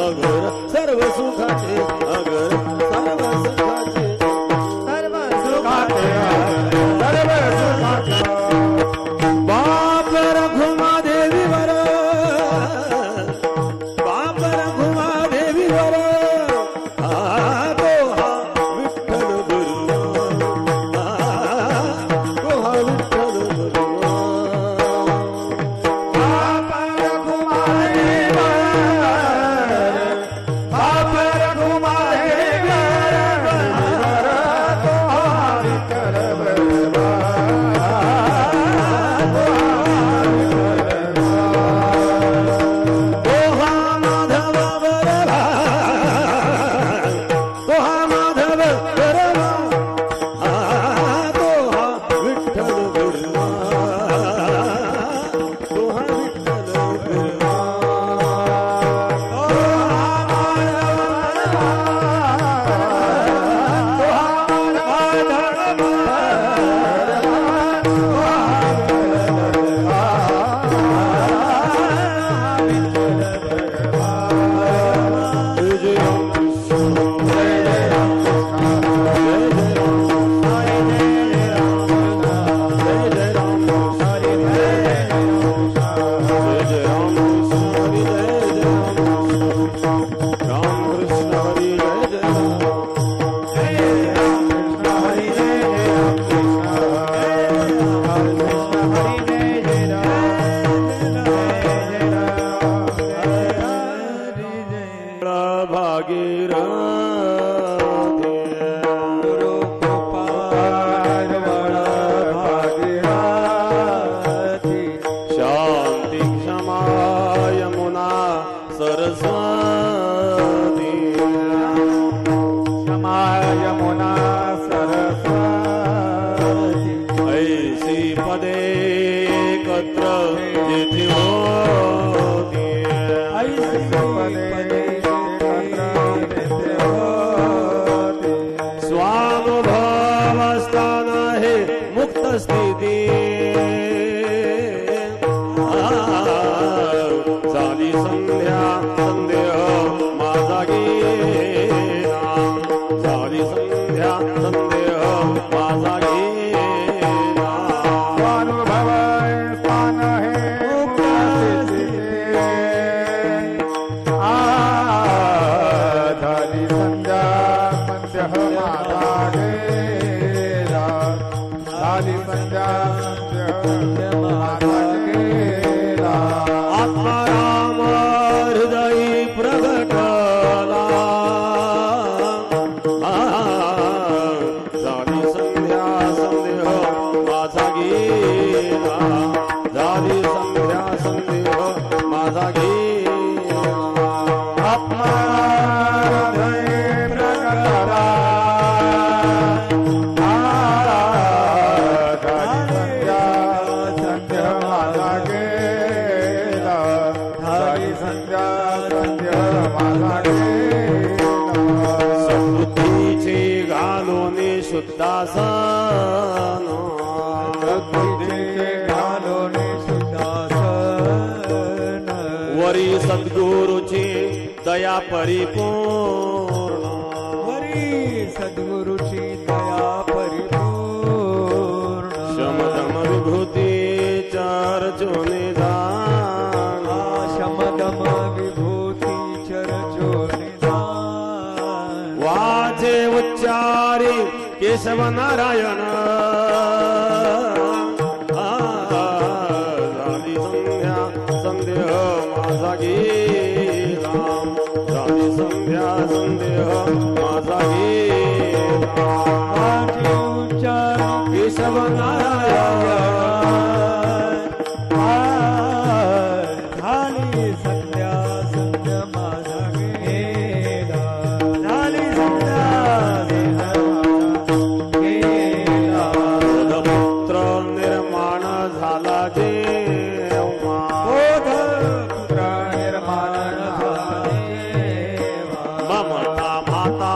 अगर सर्व सुखाचे अगर सर्व सुखाचे सर्व सुखाचे सर्व सुखाचे बाप रघुमा देवी वर बाप रघुमा देवी वर वरी सद्गुरुची दया परिपूर्ण वरी सद्गुरुची दया परिपूर्ण शमदम विभूती चर्चो निदान शमदम विभूती चर्चो निदान वाचे उच्चारी केशव नारायण संदेह माझा केशव नारायण झाली संध्या संध्या माझा गेला झाली संध्या गेला पुत्र निर्माण झाला जेव्हा पुत्र निर्माण झाला ममता माता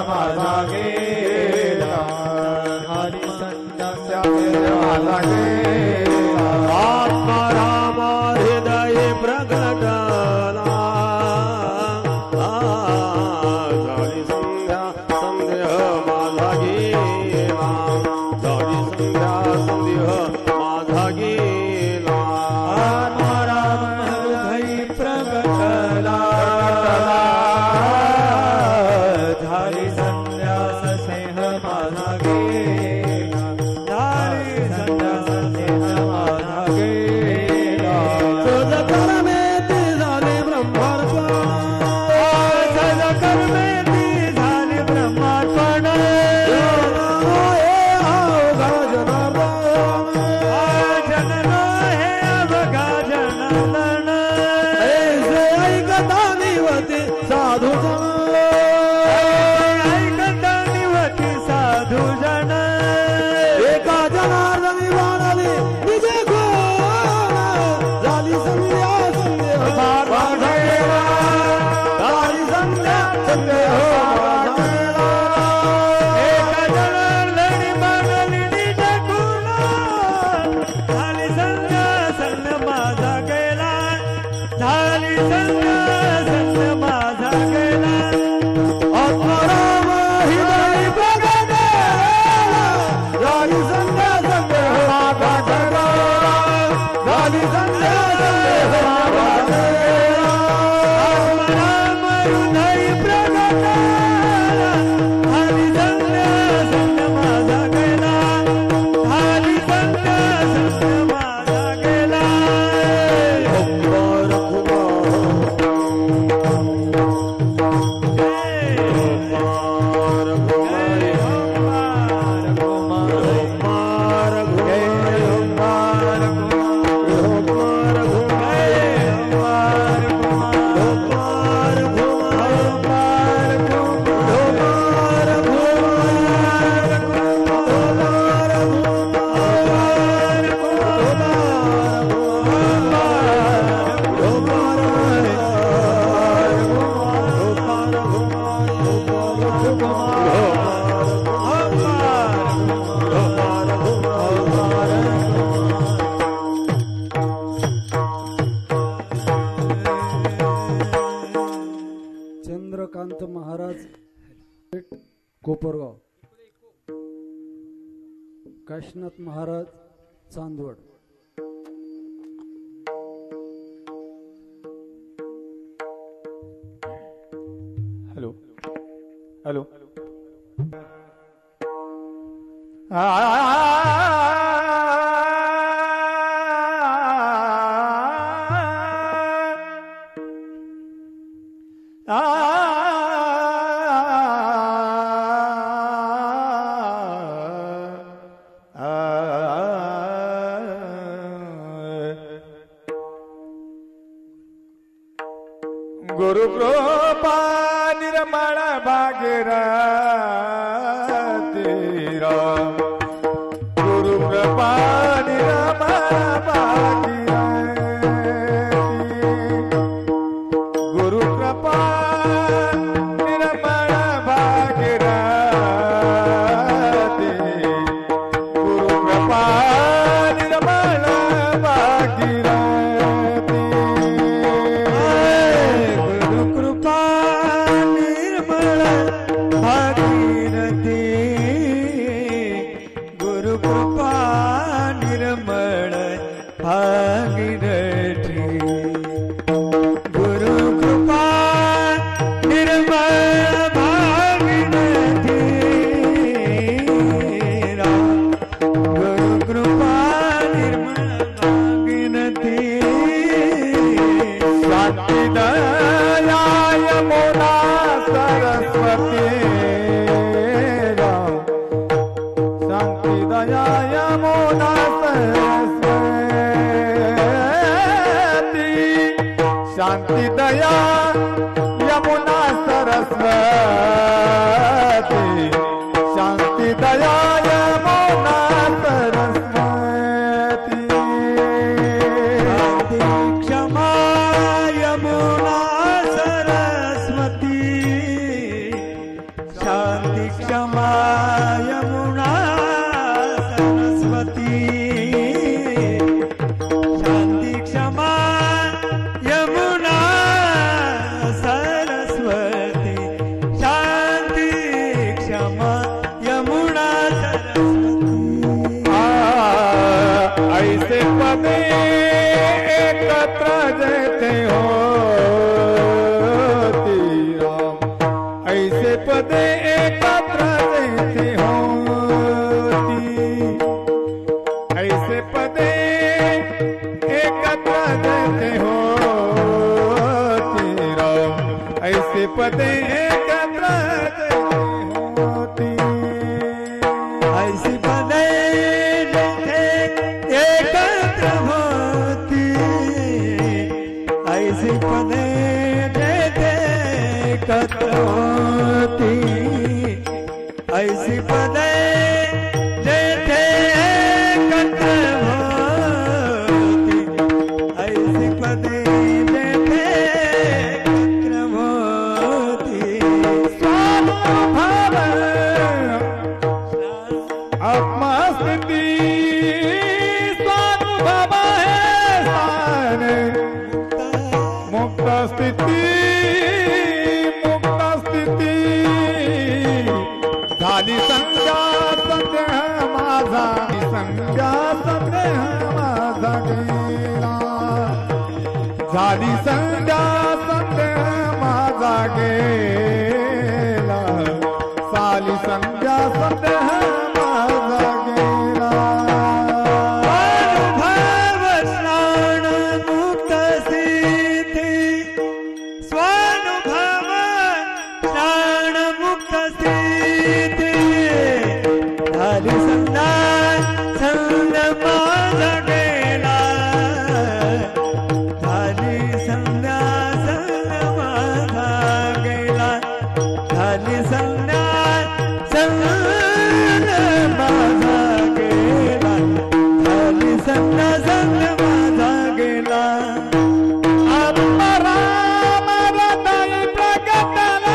माझा गेला झाली संध्या माझा गेला आत्मा राम हृदय प्रगटला झाली संध्या संदेह माझा गेला झाली संध्या संदेह माझा गेला आत्मा राम हृदय प्रगटला झाली संध्या स्नेह माझा गेला झाली संध्या स्नेह माझा गेला तुझ कर्मे ते झाले ब्रह्मार्पण सज कर्मे ती झाली ब्रह्मार्पण जननो हे अवघा जनार्दन ऐकता निवते साधू ऐकता निवती साधू जन एका जनार्दनी वाणाले निज गुण झाली संध्या संदेह माझा गेला झाली संध्या संदेह माझा गेला एका जनार्दनी मानली निज गुण झाली संध्या संध्या माझा गेला झाली संध्या संध्या माझा गेला आत्माराम हृदय प्रगटला झाली संध्या संदेह माझा गेला झाली संध्या संदेह माझा गेला राम हृदय प्रगटला झाली संध्या संध्या माझा गेला झाली संध्या संध्या माझा गेला ओंकार चंद्रकांत महाराज कोपरगाव, काशीनाथ महाराज चांदवड, हेलो हेलो गुरु कृपा निर्मळ भागीरथीरा गुरु कृपा निर्मळ भागीरथी गुरु कृपा निर्मळ भागीरथी गुरु कृपा निर्मळ भागीरथी गुरु कृपा निर्मळ भागीरथी गुरु कृपा निर्मळ भागीरथी गुरु कृपा निर्मळ भागीरथी गुरु कृपा निर्मळ भागीरथी शांती दया यमुना सरस्वती शांति क्षमा यमुना सरस्वती शांति क्षमा यमुना सरस्वती शांति क्षमा यमुना सरस्वती ऐसे पदे एकत्र जैते हो ऐसे पदे एकत्र जैते हो ऐसे पदे एकत्र जैते हो ऐसे पदे एकत्र जैते ऐसी पदे एकत्र होती ऐसी पदे एकत्र होती ऐसी पदे एकत्र होती ऐसी पदे एकत्र होती स्वानुभव आत्मस्थिति स्वानुभव है स्थान मुक्त स्थिति झाली संज्ञा संदेह माझा संज्ञा संदेह माझा गेला झाली संज्ञा संदेह माझा गेला साली संज्ञा संदेह माझा गेला स्वानुभव स्नान मुक्त स्थिति स्वानुभव स्नान मुक्त स्थिति झाली संज्ञा संग माझा गेला झाली संज्ञा संग माझा गेला झाली संज्ञा संग माझा गेला झाली संज्ञा संग माझा गेला आत्मराम हृदय प्रगटला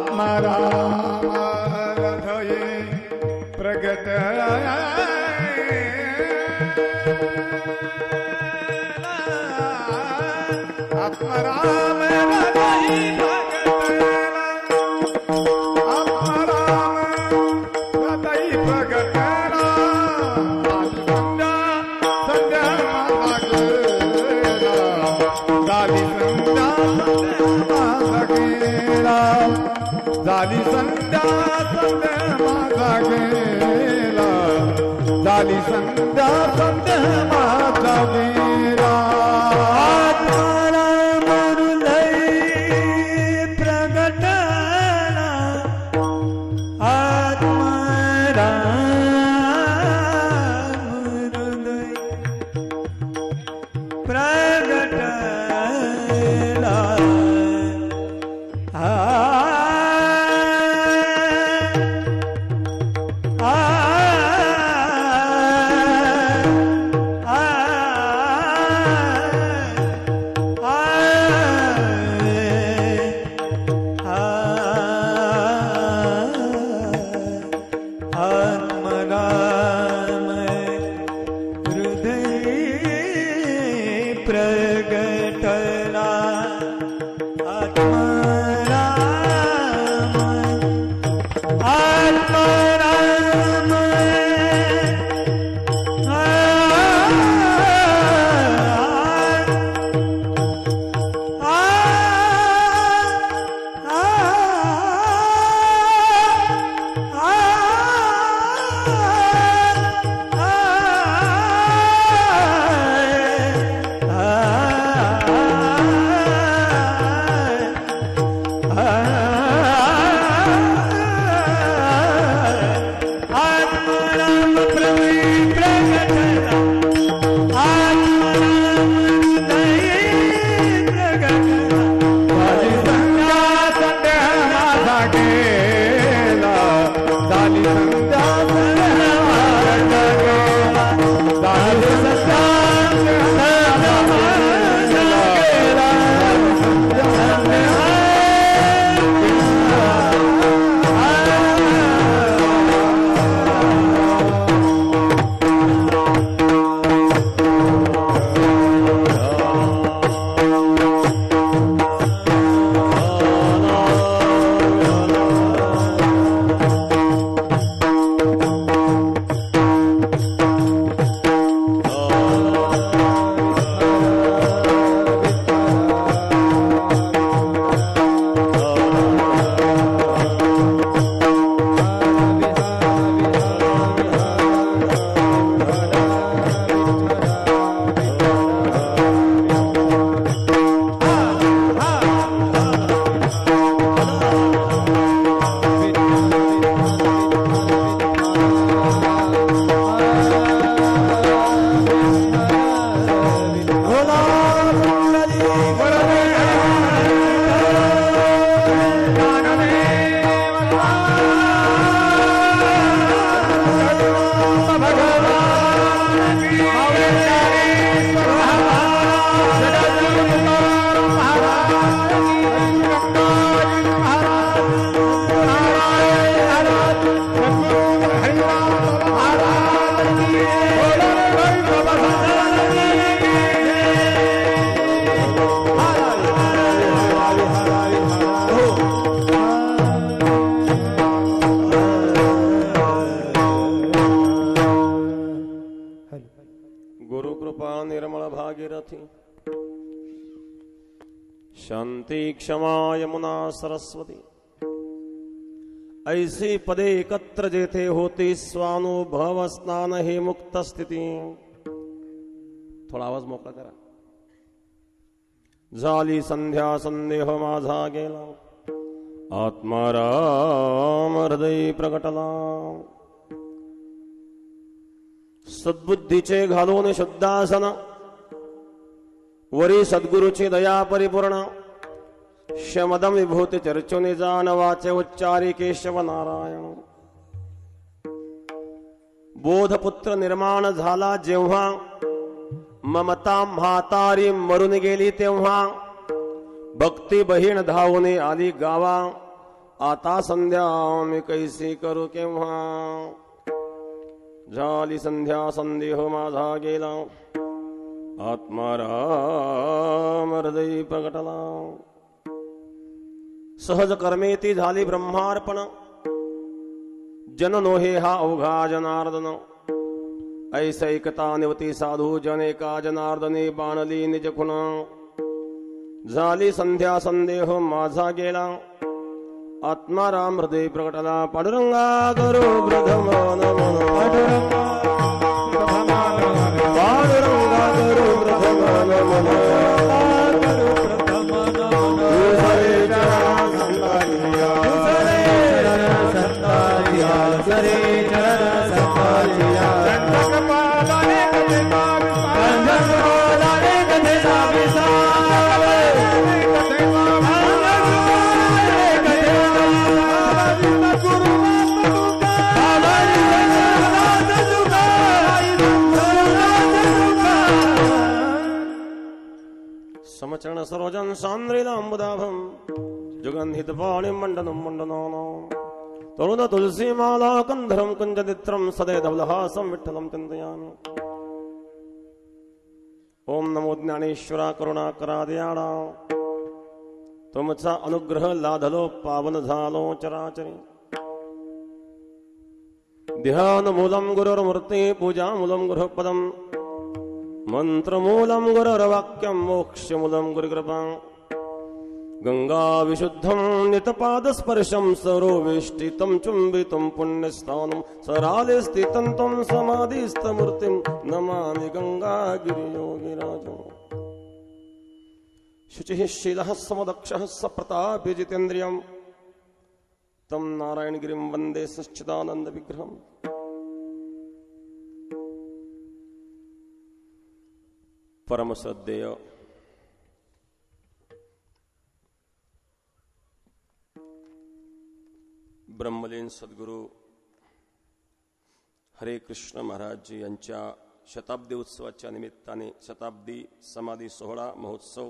आत्माराम हृदय प्रगट आत्माराम हृदय आत्माराम हृदय प्रगट संध्या झाली संध्या संध्या माझा गेला झाली संध्या संध्या माझा गेला आत्माराम हृदय प्रगटला आत्माराम हृदय प्रगटला आत्मराम हृदय प्रगटला आत्मराम आत्मराम आत्मा आत्माराम प्रगटला आत्माराम प्रगटला झाली संध्या संध्या माझा गेला झाली संध्या संध्या माझा गेला झाली संध्या संध्या माझा गेला शांति क्षमा यमुना सरस्वती ऐसे पदे एकत्र जेथे होती स्वानुभव स्नान हे मुक्त स्थिति। थोड़ा आवाज मोकळा करा। झाली संध्या संदेह माझा गेला आत्माराम हृदय प्रगटला सद्बुद्धीचे घालून शुद्धासन वरी सद्गुरुची दया परिपूर्ण शमदम विभूती चर्चुनी जाण वाचे उच्चारी केशव नारायण। बोधपुत्र निर्माण झाला जेव्हा ममता म्हातारी मरून गेली तेव्हा भक्ती बहीण धावून आली गावा आता संध्या मी कैसी करू केव्हा। झाली संध्या संदेह माझा गेला आत्माराम हृदय प्रगटला सहज कर्मेती झाली ब्रह्मार्पण जन नोहे हा अवघा जनार्दन ऐसैकता निवती साधू जनेका जनार्दने बाणली निज खुण। झाली संध्या संदेह माझा गेला आत्माराम हृदय प्रगटला पांडुरंगा करो प्रथमान मन पांडुरंगा करो प्रथमान मन समचरण सरोजन सांद्रिलांबुदाभं जुगन्धित पाणिं मण्डनं मण्डनानां तरुण तुलसी माला कंधरं कुंजदित्रं सदैधवलहासं विठ्ठलं चिन्तयामि। ओम नमो ज्ञानेश्वरा करुणाकरादयाळा तुमचा अनुग्रह लाधलो पावन झालो चराचरी। ध्यान मूलम गुरुर्मूर्ति पूजा मूलम गुरुपदम मंत्र मूलम गुरुर्वाक्यम मोक्ष मूलम गुरुकृपा। गंगा विशुद्धं नितपाद स्पर्शं सरोवेष्टितं चुंबितं पुण्यस्थानं सराले स्थितं तं समाधिस्थमूर्तिं नमामि गंगागिरियोगिराजं। शुचिः शीलः समदक्षः सप्रतापी जितेन्द्रियं तं नारायणगिरिं वन्दे सच्चिदानन्दविग्रहम्। परमश्रद्धेय ब्रह्मलीन सद्गुरू हरे कृष्ण महाराजजी यांच्या शताब्दी उत्सवाच्या निमित्ताने शताब्दी समाधी सोहळा महोत्सव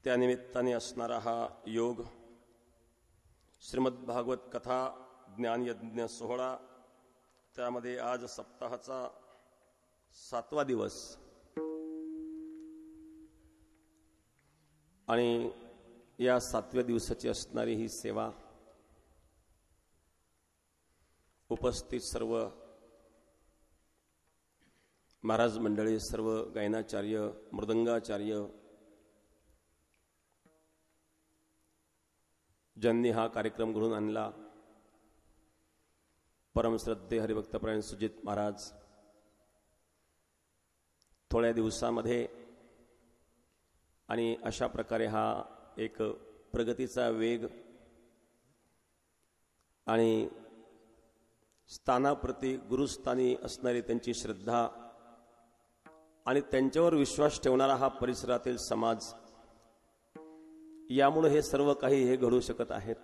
त्यानिमित्ताने असणारा हा योग श्रीमद भागवत कथा ज्ञानयज्ञ सोहळा त्यामध्ये आज सप्ताहाचा 7वा दिवस आणि या 7व्या दिवसाची असणारी ही सेवा उपस्थित सर्व महाराज मंडळी सर्व गायनाचार्य मृदंगाचार्य ज्यांनी हा कार्यक्रम घडवून आणला परमश्रद्धे हरिभक्तपरायण सुजित महाराज थोड्या दिवसामध्ये आणि अशा प्रकारे हा एक प्रगतीचा वेग आणि स्थानाप्रती गुरुस्थानी असणारी त्यांची श्रद्धा आणि त्यांच्यावर विश्वास ठेवणारा हा परिसरातील समाज यामुळे हे सर्व काही हे घडू शकत आहेत.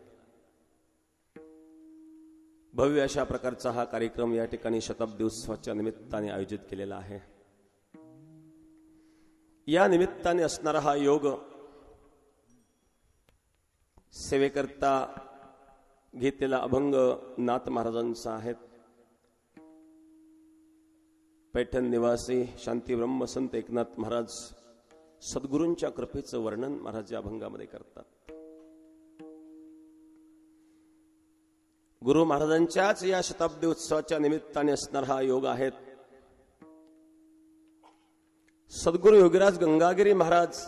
भव्य अशा प्रकारचा हा कार्यक्रम या ठिकाणी शताब्दी उत्सवाच्या निमित्ताने आयोजित केलेला आहे. या निमित्ताने असणारा हा योग सेवेकरता घेतलेला अभंग नाथ महाराजांचा आहे. पैठण निवासी शांती ब्रह्म संत एकनाथ महाराज सद्गुरूंच्या कृपेचं वर्णन महाराज या अभंगामध्ये करतात. गुरु महाराजांच्याच या शताब्दी उत्सवाच्या निमित्ताने असणारा हा योग आहे. सद्गुरु योगीराज गंगागिरी महाराज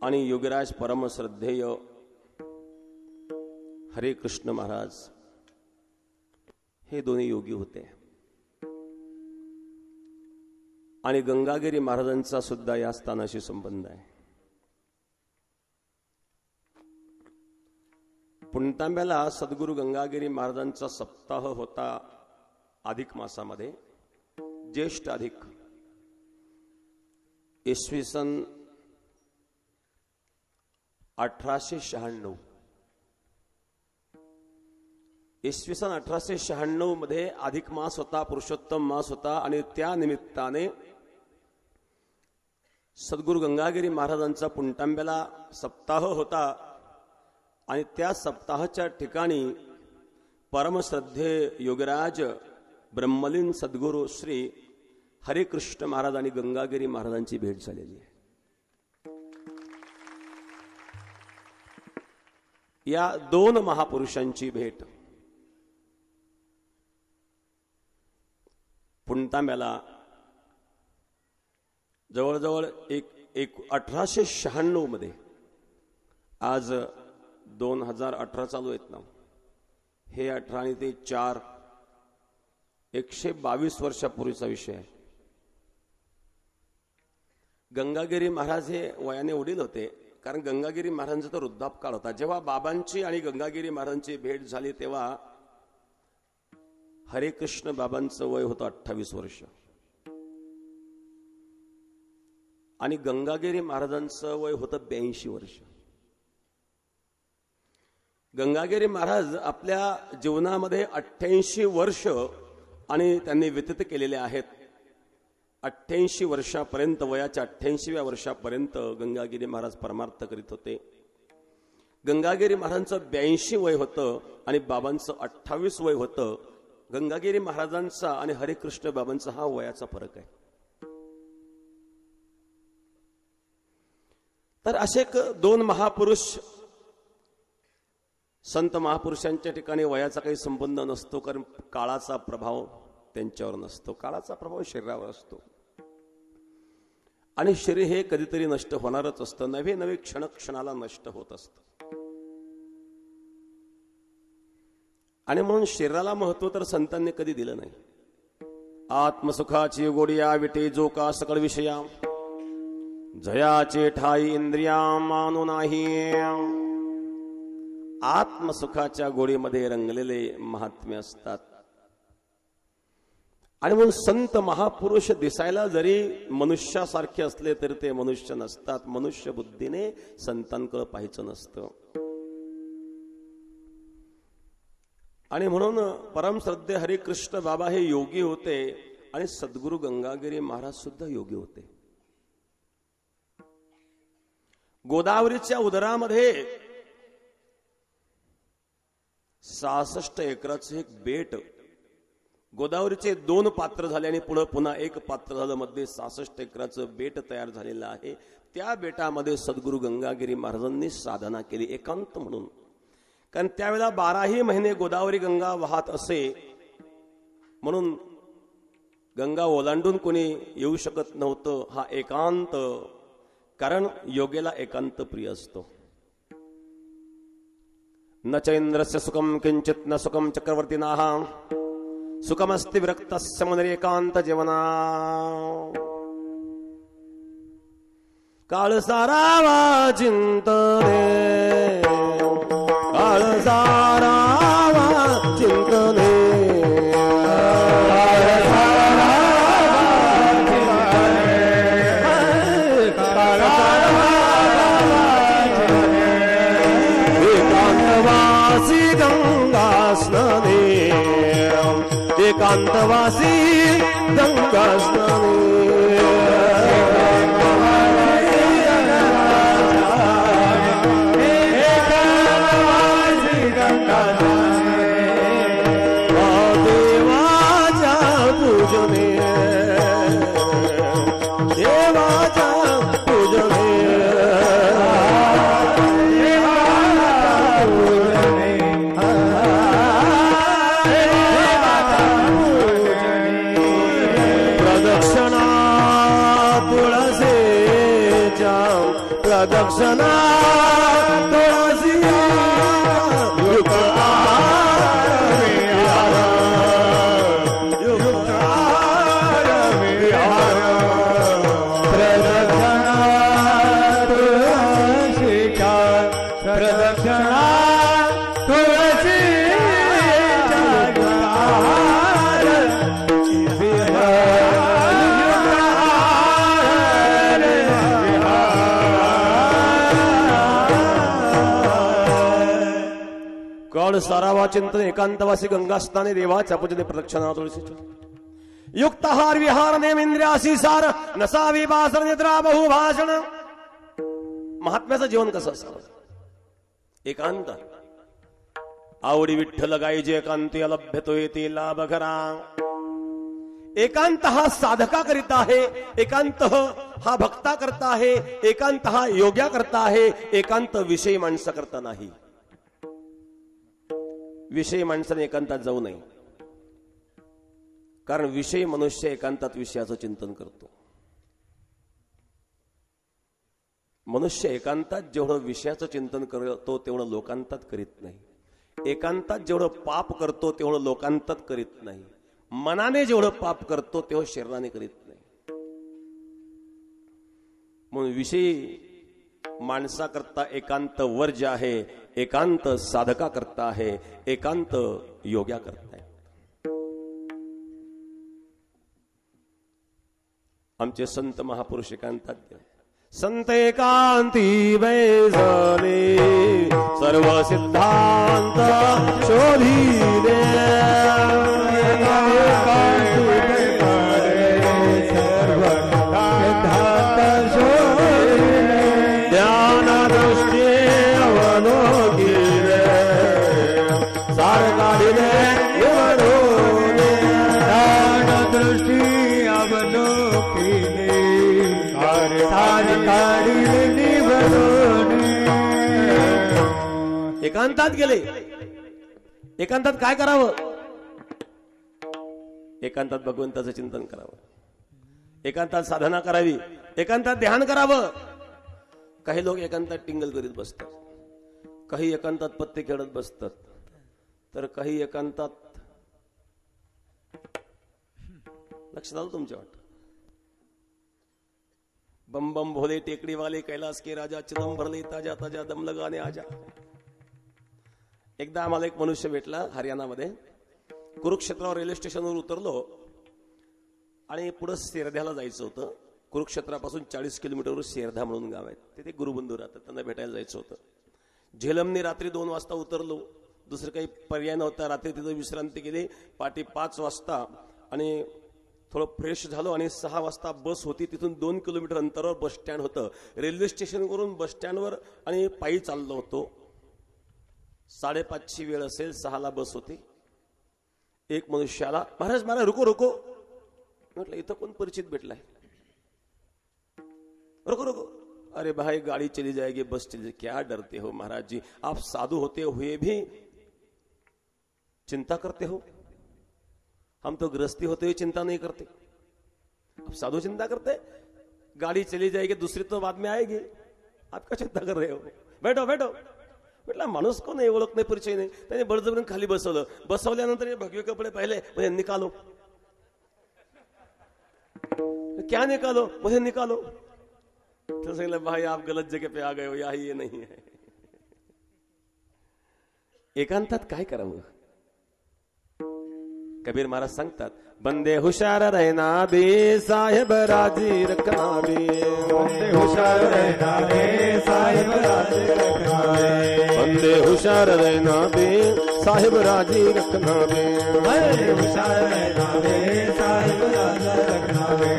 आणि योगीराज परमश्रद्धेय हरे कृष्ण महाराज हे दोन्ही योगी होते आणि गंगागिरी महाराजांचा सुद्धा या स्थानाशी संबंध आहे. पुणतांब्याला सद्गुरु गंगागिरी महाराजांचा सप्ताह होता अधिक मासामध्ये ज्येष्ठ अधिक इसवी सन 1896 इसवी सन 1896 मध्ये अधिक मास होता पुरुषोत्तम मास होता आणि त्या निमित्ताने सद्गुरु गंगागिरी महाराजांचा पुणतांब्याला सप्ताह होता आणि त्या सप्ताहाच्या ठिकाणी परमश्रद्धे योगीराज ब्रह्मलीन सद्गुरु श्री हरिकृष्ण महाराज आणि गंगागिरी महाराजांची भेट झालेली आहे. या दोन महापुरुषांची भेट पुणतांब्याला जवळजवळ 1896 मध्ये आज 2018 चालू आहेत ना हे 18 आणि ते 4 122 वर्षापूर्वीचा विषय आहे. गंगागिरी महाराज हे वयाने वडील होते कारण गंगागिरी महाराजांचा तो वृद्धापकाळ होता. जेव्हा बाबांची आणि गंगागिरी महाराजांची भेट झाली तेव्हा हरे कृष्ण बाबांचं वय होतं 28 वर्ष आणि गंगागिरी महाराजांचं वय होतं 82 वर्ष. गंगागिरी महाराज आपल्या जीवनामध्ये 88 वर्ष आणि त्यांनी व्यतीत केलेले आहेत. 88 वर्षापर्यंत वयाच्या 88व्या वर्षापर्यंत गंगागिरी महाराज परमार्थ करीत होते. गंगागिरी महाराजांचं 82 वय होतं आणि बाबांचं 28 वय होतं. गंगागिरी महाराजांचा आणि हरिकृष्ण बाबांचा हा वयाचा फरक आहे. तर असे दोन महापुरुष संत महापुरुषांच्या ठिकाणी वयाचा काही संबंध नसतो कारण काळाचा प्रभाव त्यांच्यावर नसतो. काळाचा प्रभाव शरीरावर असतो आणि शरीर हे कधीतरी नष्ट होणारच असतं. नवे नवे क्षणाला नष्ट होत असतं आणि म्हणून शरीराला महत्व तर संतांनी कधी दिलं नाही. आत्मसुखाची गोडिया विटे जो का सकळ विषया जयाचे ठाई इंद्रिया मानू नाही. आत्मसुखाच्या गोडीमध्ये रंगलेले महात्म्य असतात आणि म्हणून संत महापुरुष दिसायला जरी मनुष्यासारखे असले तरी ते मनुष्य नसतात. मनुष्य बुद्धीने संतांकडे पाहायचं नसतं. आणि म्हणून परमश्रद्धे हरिकृष्ण बाबा हे योगी होते आणि सद्गुरु गंगागिरी महाराज सुद्धा योगी होते. गोदावरीच्या उदरामध्ये 66 एकराचं एक बेट, गोदावरीचे 2 पात्र झाले आणि पुन्हा एक पात्र झालं, मध्ये 66 एकराचं बेट तयार झालेलं आहे. त्या बेटामध्ये सद्गुरु गंगागिरी महाराजांनी साधना केली एकांत म्हणून. कारण त्यावेळेला 12ही महिने गोदावरी गंगा वाहत असे, म्हणून गंगा ओलांडून कोणी येऊ शकत नव्हतं. हा एकांत, कारण योगेला एकांत प्रिय असतो. न चैंद्रस्य सुखम किंचित न सुखम चक्रवर्तीनाः सुखमस्ति विरक्तस्य मुनिरेकांत जीवना. काळ सारावा चिंतने, काळ सारावा चिंतने, एकांतवासी गंगा स्नाने, एकांतवासी गंगा स्नाने. देवाच्या पूजने, देवाच्या पूजने, प्रदक्षिणा तुळसीच्या, प्रदक्षिणा तुळसीच्या, सारावा चिंतन एकांतवासी गंगास्नाने, देवाच्या पूजने प्रदक्षिणा तुळशीच्या. युक्तहार विहार नेमेंद्रियासी सार, नसावी बासर निद्रा बहुभाषण. महात्म्याचं जीवन कसं असावं? एकांत. आवडी विठ्ठल गायी एकांती अलभ्यतो येते लाभ घरा. एकांत हा साधका करिता आहे, एकांत हा भक्ता करता आहे, एकांत हा योग्या करता आहे. एकांत विषयी माणसा करता नाही. विषयी माणसाने एकांतात जाऊ नये, कारण विषयी मनुष्य एकांतात विषयाचं चिंतन करतो. मनुष्य एकांतात जेवढं विषयाचं चिंतन करतो तेवढं लोकांतात करीत नाही. एकांतात जेवढं पाप करतो तेवढं लोकांतात करीत नाही. मनाने जेवढं पाप करतो तेवढं शरीराने करीत नाही. म्हणून विषयी माणसा करता एकांत वर्ज्य आहे, एकांत साधका करता आहे, एकांत योग्या करता आहे. आमचे संत महापुरुष एकांतात. संत एकांती बैसले, सर्व सिद्धांत शोधिले. ध्यान दृष्टी अवलोकिले, सार काढिले निवडूने. ध्यान दृष्टी अवलोकिले, सार काढिले निवडूने. एकांतात गेले. एकांतात काय करावं? एकांतात भगवंताचं चिंतन करावं, एकांतात साधना करावी, एकांतात ध्यान करावं. काही लोक एकांतात टिंगल करीत बसतात, काही एकांतात पत्ते खेळत बसतात, तर काही एकांतात. लक्षात आलं तुमच्या? वाटत बम बम भोले टेकडी वाले कैलास के राजा, चिदम भरले ताजा ताजा दम लगाने आजा. एकदा आम्हाला एक मनुष्य भेटला हरियाणामध्ये. कुरुक्षेत्रावर रेल्वे स्टेशनवर उतरलो आणि पुढे शेरध्याला जायचं होतं. कुरुक्षेत्रापासून 40 किलोमीटरवर शेरधा म्हणून गाव आहे, तिथे गुरुबंधू राहतात, त्यांना भेटायला जायचं होतं. झेलमने रात्री 2 वाजता उतरलो, दुसरं काही पर्याय नव्हता. रात्री तिथं विश्रांती केली. पहाटे 5 वाजता आणि थोडं फ्रेश झालो आणि 6 वाजता बस होती. तिथून 2 किलोमीटर अंतरावर बस स्टँड होतं. रेल्वे स्टेशनवरून बस स्टँडवर आणि पायी चाललो होतो. 5:30ची वेळ असेल, 6ला बस होती. एक मनुष्य आला, महाराज महाराज रुको रुको. म्हटलं इथं कोण परिचित भेटलाय? रुको रुको. अरे भाई गाड़ी चली जाएगी, बस चली जाएगी. क्या डरते हो महाराज जी, आप साधु होते हुए भी चिंता करते हो. हम तो गृहस्थी होते हुए चिंता नहीं करते, अब साधु चिंता करते. गाड़ी चली जाएगी, दूसरी तो बाद में आएगी, आप क्या चिंता कर रहे हो? बैठो बैठो. म्हटलं माणूस कोण आहे, ओळख नाही, परिचय नाही. त्याने बळजबरीने खाली बसवलं. बसवल्यानंतर भगवे कपडे पाहिले, म्हणजे निकालो. क्या निकालो? मुझे निकालो. तो सांगितलं भाई आप गलत जगह पे आ गए हो, यही ये नहीं है. एकांतात काय करावं? कबीर महाराज सांगतात, बंदे हुशार रहना बे साहेब राजी रखना बे. बंदे हुशार रहना बे साहिब राजी रखना बे. बंदे हुशार रहना बे साहेब राजी रखना बे. बंदे हुशार रहना बे साहिब राजी रखना बे.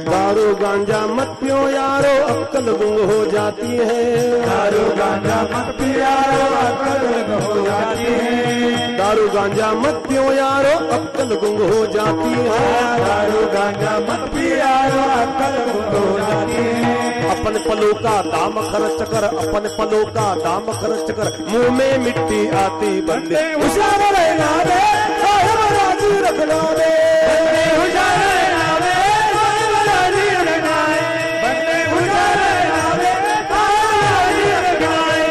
दारू गांजा मत पियो यारो, अक्कल गुंग हो जाती है. दारू गांजा मत पियारो, अक्ल गुंग हो जाती है. दारू गांजा मत पियो यारो, अक्कल गुंग हो जाती है. दारू गांजा मत पियारो, अक्ल गुंग हो जाती है. अपन पलों का दाम खर्च कर, अपन पलों का दाम खर्च कर, मुंह में मिट्टी आती. बंदे हुशार रहना बे साहिब राजी रखना बे. बंदे हुशार रहना बे साहिब राजी रखना है. बंदे हुशार रहना बे साहिब राजी रखना है.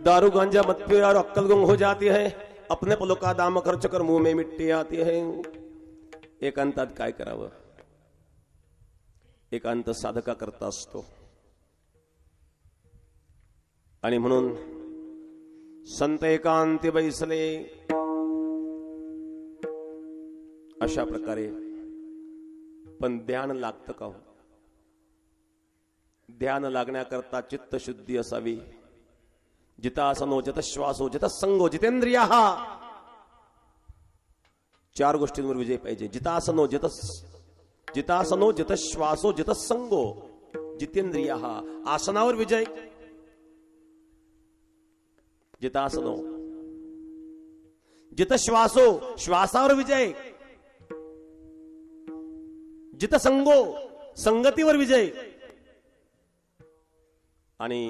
दारू गांजा मत पियो यारो, अक्कल गुंग हो जाती है. अपने पलों का दाम खर्च कर, मुंह में मिट्टी आती है. एकांतात काय करावं? एकांत साधका करता असतो. आणि म्हणून संत एकांती बैसले. अशा प्रकारे. पण ध्यान लागतं का हो? ध्यान लागण्याकरता चित्तशुद्धी असावी. जितासनो जितश्वासो जितसंगो जितेंद्रिया. 4 गोष्टींवर विजय पाहिजे. जितासनो जितासनो जितश्वासो जितसंगो जितेंद्रिया. आसनावर विजय. जितासनो. जितश्वासो श्वासावर विजय. जितसंगो संगतीवर विजय. आणि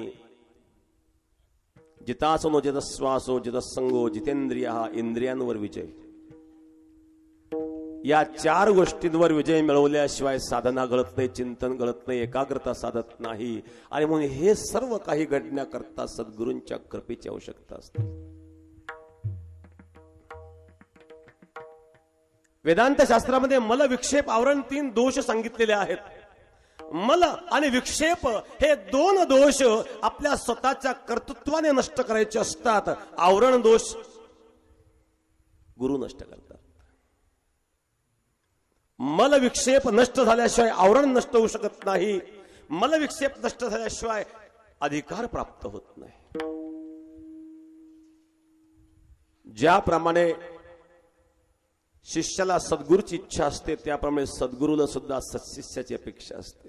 जितासनो जितश्वासो जितसंगो जितेंद्रिया, इंद्रियांवर विजय. या 4 गोष्टींवर विजय मिळवल्याशिवाय साधना घडत नाही, चिंतन घडत नाही, एकाग्रता साधत नाही. आणि म्हणून हे सर्व काही घडण्याकरता सद्गुरूंच्या कृपेची आवश्यकता असते. वेदांत शास्त्रामध्ये मल विक्षेप आवरण 3 दोष सांगितलेले आहेत. मल आणि विक्षेप हे 2 दोष आपल्या स्वतःच्या कर्तृत्वाने नष्ट करायचे असतात. आवरण दोष गुरु नष्ट करतात. मल विक्षेप नष्ट झाल्याशिवाय आवरण नष्ट होऊ शकत नाही. मल विक्षेप नष्ट झाल्याशिवाय अधिकार प्राप्त होत नाही. ज्याप्रमाणे शिष्याला सद्गुरूची इच्छा असते, त्याप्रमाणे सद्गुरूला सुद्धा सत्शिष्याची अपेक्षा असते.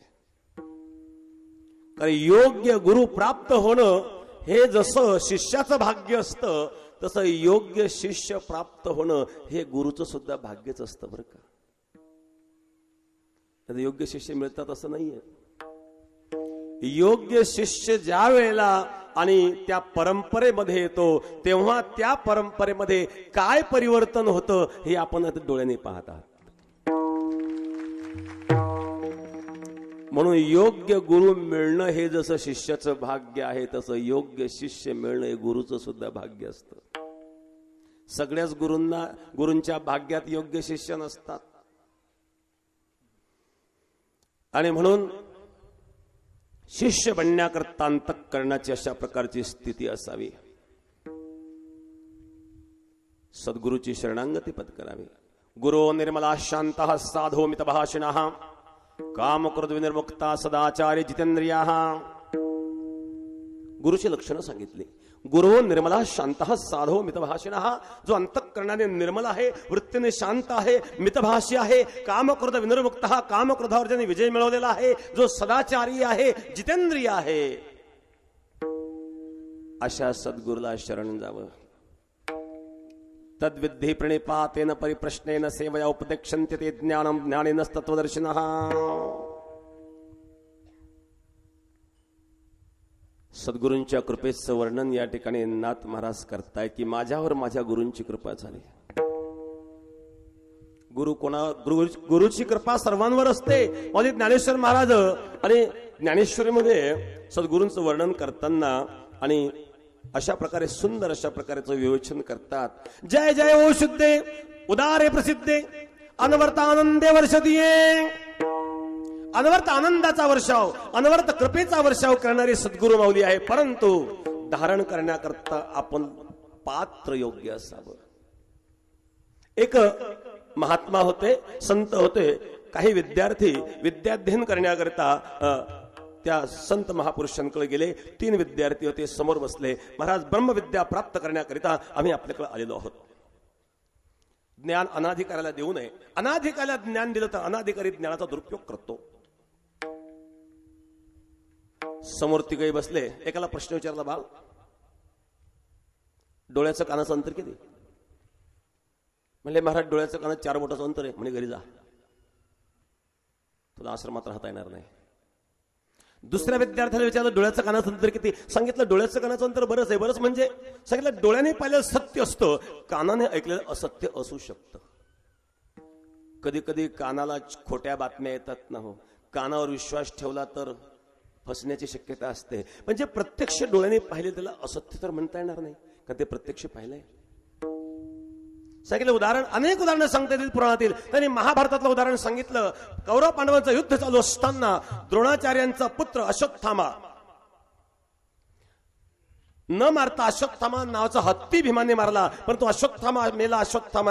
कारण योग्य गुरु प्राप्त होणं हे जसं शिष्याचं भाग्य असतं, तसं योग्य शिष्य प्राप्त होणं हे गुरुचं सुद्धा भाग्यच असतं बरं का. योग्य शिष्य मिळतात असं नाहीये. योग्य शिष्य ज्या वेळेला आणि त्या परंपरेमध्ये येतो, तेव्हा त्या परंपरेमध्ये काय परिवर्तन होतं हे आपण आता डोळ्याने पाहत आहात. म्हणून योग्य गुरु मिळणं हे जसं शिष्याचं भाग्य आहे, तसं योग्य शिष्य मिळणं हे गुरुचं सुद्धा भाग्य असतं. सगळ्याच गुरूंच्या भाग्यात योग्य शिष्य नसतात. आणि म्हणून शिष्य बनण्याकरता अंतःकरणाची अशा प्रकारची स्थिती असावी. सद्गुरूची शरणांगती पत्करावी. गुरो निर्मला शांत साधो मितभाषिण कामक्रोध विनिर्मुक्ता सदाचारी जितेंद्रिया. गुरुची लक्षणं सांगितली. गुरु निर्मला शांत साधो मितभाषिण, जो अंतःकरणाने निर्मल आहे, वृत्तीने शांत आहे, मितभाषी आहे, कामक्रोध विनिर्मुक्त, कामक्रोधावर ज्याने विजय मिळवलेला आहे, जो सदाचारी आहे, जितेंद्रिय आहे, अशा सद्गुरूला शरण जावं. तद्विद्धि प्रणिपातेन परिप्रश्नेन सेवया उपदेक्षन्ते ते ज्ञानम ज्ञानेन तत्वदर्शिनः. सद्गुरूंच्या कृपेचं वर्णन या ठिकाणी नाथ महाराज करतायत की माझ्यावर माझ्या गुरूंची कृपा झाली. गुरुची कृपा सर्वांवर असते. माझे ज्ञानेश्वर महाराज आणि ज्ञानेश्वरीमध्ये सद्गुरूंचं वर्णन करताना आणि अशा प्रकारे सुंदर अशा प्रकारचं विवेचन करतात. जय जय ओ शुद्धे उदारे प्रसिद्धे अनवर्त आनंदे वर्ष दिये. अनवर्त आनंदाचा वर्षाव, अनवर्त कृपेचा वर्षाव करणारी सद्गुरू माऊली आहे. परंतु धारण करण्याकरता आपण पात्र योग्य असावं. एक महात्मा होते, संत होते. काही विद्यार्थी विद्याध्ययन करण्याकरता त्या संत महापुरुषांकडे गेले. 3 विद्यार्थी होते, समोर बसले. महाराज, ब्रह्मविद्या प्राप्त करण्याकरिता आम्ही आपल्याकडे आलेलो आहोत. ज्ञान अनाधिकाऱ्याला देऊ नये. अनाधिकाऱ्याला ज्ञान दिलं तर अनाधिकारी ज्ञानाचा दुरुपयोग करतो. समोर तिघे बसले. एकाला प्रश्न विचारला, बाळ डोळ्याचं कानाचं अंतर किती? म्हणले, महाराज डोळ्याचं कानात 4 बोटाचं अंतर आहे. म्हणे घरी जा, तुला आश्रमात राहता येणार नाही. दुसऱ्या विद्यार्थ्याला विचारलं, डोळ्याचं कानाचं अंतर किती? सांगितलं डोळ्याचं कानाचं अंतर बरंच आहे. बरंच म्हणजे सांगितलं डोळ्याने पाहिलेलं सत्य असतं, कानाने ऐकलेलं असत्य असू शकतं. कधी कधी कानाला खोट्या बातम्या येतात ना हो. कानावर विश्वास ठेवला तर फसण्याची शक्यता असते. म्हणजे प्रत्यक्ष डोळ्याने पाहिले त्याला असत्य तर म्हणता येणार नाही, कारण ते प्रत्यक्ष पाहिलंय. सांगितलं उदाहरण, अनेक उदाहरणं सांगता येतील पुराणातील. त्यांनी महाभारतातलं उदाहरण सांगितलं. कौरव पांडवांचं युद्ध चालू असताना द्रोणाचार्यांचा पुत्र अश्वत्थामा न मारता अश्वत्थामा नावाचा हत्ती भीमाने मारला. परंतु अश्वत्थामा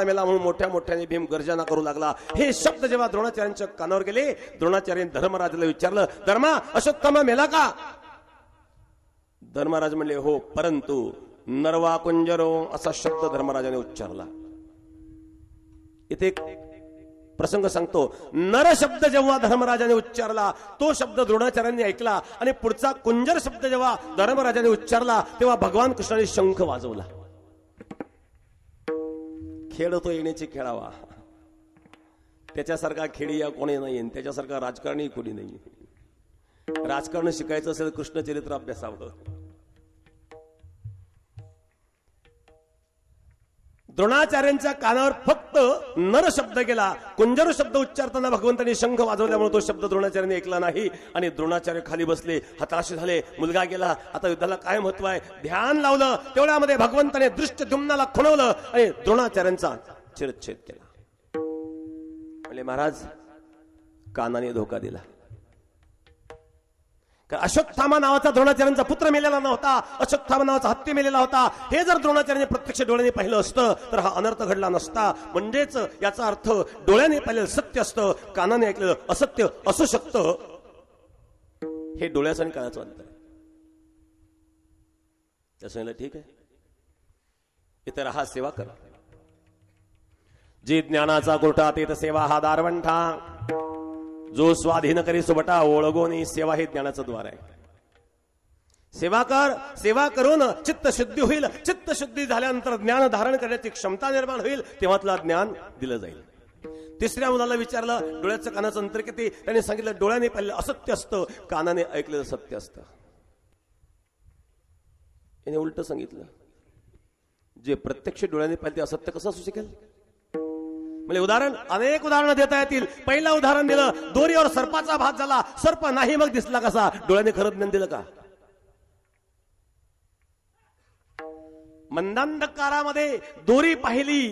मेला म्हणून मोठ्या मोठ्याने भीम गर्जना करू लागला. हे शब्द जेव्हा द्रोणाचार्यांच्या कानावर गेले, द्रोणाचार्यांनी धर्मराजाला विचारलं, धर्मा अश्वत्थामा मेला का? धर्मराज म्हणले, हो, परंतु नरवा कुंजरो असा शब्द धर्मराजाने उच्चारला. इथे एक प्रसंग सांगतो. नर शब्द जेव्हा धर्मराजाने उच्चारला, तो शब्द द्रोणाचार्यांनी ऐकला. आणि पुढचा कुंजर शब्द जेव्हा धर्मराजाने उच्चारला, तेव्हा भगवान कृष्णाने शंख वाजवला. खेळ तो येण्याची खेळावा. त्याच्यासारखा खेळी कोणी नाही, त्याच्यासारखा राजकारणी कोणी नाही. राजकारण शिकायचं असेल कृष्णचरित्र अभ्यासावं. द्रोणाचार्यांच्या कानावर फक्त नर शब्द गेला. कुंजर शब्द उच्चारताना भगवंतांनी शंख वाजवल्यामुळे तो शब्द द्रोणाचार्यांनी ऐकला नाही. आणि द्रोणाचार्य खाली बसले, हताश झाले. मुलगा गेला, आता युद्धाला काय महत्व आहे? ध्यान लावलं. तेवढ्यामध्ये भगवंताने दृष्टद्युम्नाला खुणवलं आणि द्रोणाचार्यांचा शिरच्छेद केला. म्हणजे महाराज कानाने धोका दिला. अश्वत्थामा नावाचा द्रोणाचार्यांचा पुत्र मेलेला नव्हता. अश्वत्थामा नावाचा हत्ती मेलेला होता. हे जर द्रोणाचार्यांनी प्रत्यक्ष डोळ्याने पाहिलं असतं तर हा अनर्थ घडला नसता. म्हणजेच याचा अर्थ डोळ्याने पाहिलेलं सत्य असतं, कानाने ऐकलेलं असत्य असू शकतं. हे डोळ्याचं आणि कानाचं अंतर आहे. त्याचं ठीक आहे, इतर हा सेवा कर. जे ज्ञानाचा गोठा ते सेवा हा दारवंठा. जो स्वाधीन करी सुबटा ओळगोनी. सेवा हे ज्ञानाचं द्वार आहे. सेवा कर. सेवा करून चित्त शुद्धी होईल. चित्त शुद्धी झाल्यानंतर ज्ञान धारण करण्याची क्षमता निर्माण होईल. तेव्हा तुला ज्ञान दिलं जाईल. तिसऱ्या मुलाला विचारलं, डोळ्याचं कानाचं अंतर किती? त्याने सांगितलं डोळ्याने पाहिलेलं असत्य असतं, कानाने ऐकलेलं सत्य असतं. याने उलट सांगितलं, जे प्रत्यक्ष डोळ्याने पाहिलं ते असत्य कसं असू शकेल? म्हणजे उदाहरण अनेक उदाहरणं देता येतील. पहिलं उदाहरण दिलं, दोरीवर सर्पाचा भात झाला. सर्प नाही मग दिसला कसा? डोळ्याने खरं ज्ञान दिलं का? मंदांधकारामध्ये दोरी पाहिली,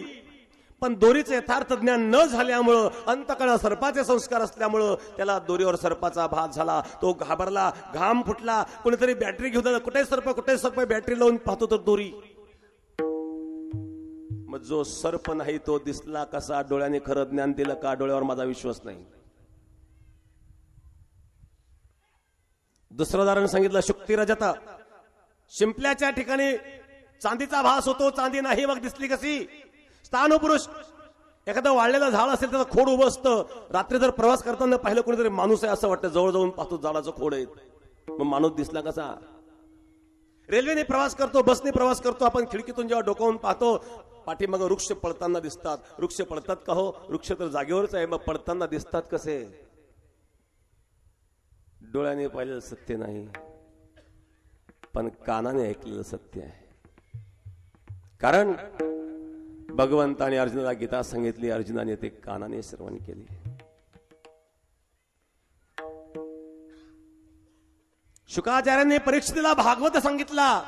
पण दोरीचे यथार्थ ज्ञान न झाल्यामुळं, अंतकळा सर्पाचे संस्कार असल्यामुळं त्याला दोरीवर सर्पाचा भात झाला. तो घाबरला, घाम फुटला. कोणीतरी बॅटरी घेऊन, कुठे सर्प बॅटरी लावून पाहतो तर दोरी. मग जो सर्प नाही तो दिसला कसा, डोळ्याने खरं ज्ञान दिलं का, डोळ्यावर माझा विश्वास नाही. दुसरं उदाहरण सांगितलं, शुक्ती रजता. शिंपल्याच्या ठिकाणी चांदीचा भास होतो, चांदी नाही मग दिसली कशी. स्थान पुरुष, एखादं वाळलेलं झाड असेल त्याचं खोड उभं असतं. रात्री जर प्रवास करताना पाहिलं कोणीतरी माणूस आहे असं वाटतं, जवळ जाऊन पाहतो झाडाचं खोड आहे, मग माणूस दिसला कसा. रेल्वेने प्रवास करतो, बसने प्रवास करतो, आपण खिडकीतून जेव्हा डोकावून पाहतो पाठीमागं वृक्ष पळताना दिसतात. वृक्ष पळतात का हो? वृक्ष तर जागेवरच आहे, मग पळताना दिसतात कसे? डोळ्याने पाहिलेलं सत्य नाही, पण कानाने ऐकलेलं सत्य आहे. कारण भगवंताने अर्जुनाला गीता सांगितली, अर्जुनाने ते कानाने श्रवण केले. शुकाचार्यांनी परीक्षितीला भागवत सांगितला,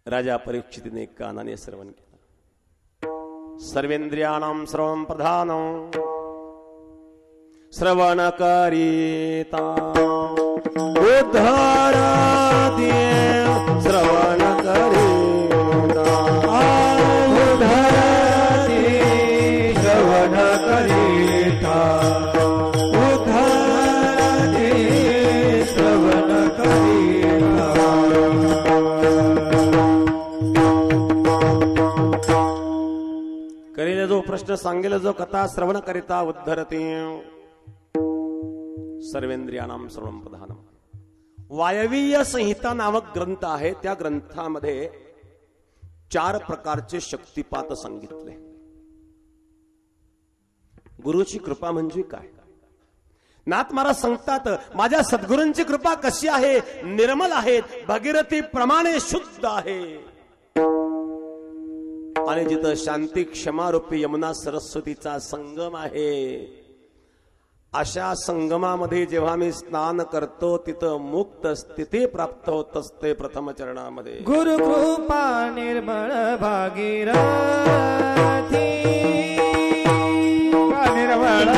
राजा परीक्षितीने कानाने श्रवण केलं. सर्वेंद्रियाणाम श्रवण प्रधानम श्रवण करीता उद्धरती श्रवण करीता उद्धरती श्रवण करीता उद्धरती श्रवण करीता. करेल जो प्रश्न सांगेल जो कथा श्रवण करिता उद्धरती सर्वेंद्रियाणाम श्रवण प्रधानम. वायवीय संहिता नामक ग्रंथ आहे, त्या ग्रंथामध्ये 4 प्रकारचे शक्तिपात सांगितले. गुरुची कृपा म्हणजे काय? नाथ महाराज सांगतात, माझ्या सद्गुरूंची कृपा कशी आहे? निर्मल आहेत, भगीरथी प्रमाणे शुद्ध आहे. आणि जिथं शांती क्षमा रूपी यमुना सरस्वतीचा संगम आहे, अशा संगमामध्ये जेव्हा मी स्नान करतो तिथं मुक्त स्थिती प्राप्त होत असते. प्रथम चरणामध्ये गुरु कृपा निर्मळ भागीरथी निर्मळ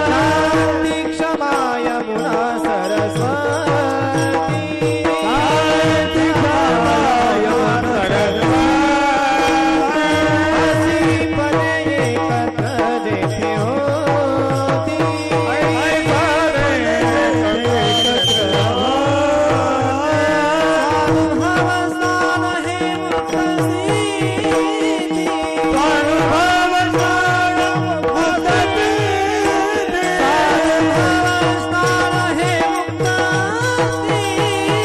शांती क्षमा यमुना सरस्वती शांती क्षमा यमुना सरस्वती पदे एकत्र जेथे होती स्वानुभव स्थान हे मुक्त स्थिती स्वानुभव स्थान मुक्त स्थिती स्वानुभव स्थान हे मुक्त स्थिती स्वानुभव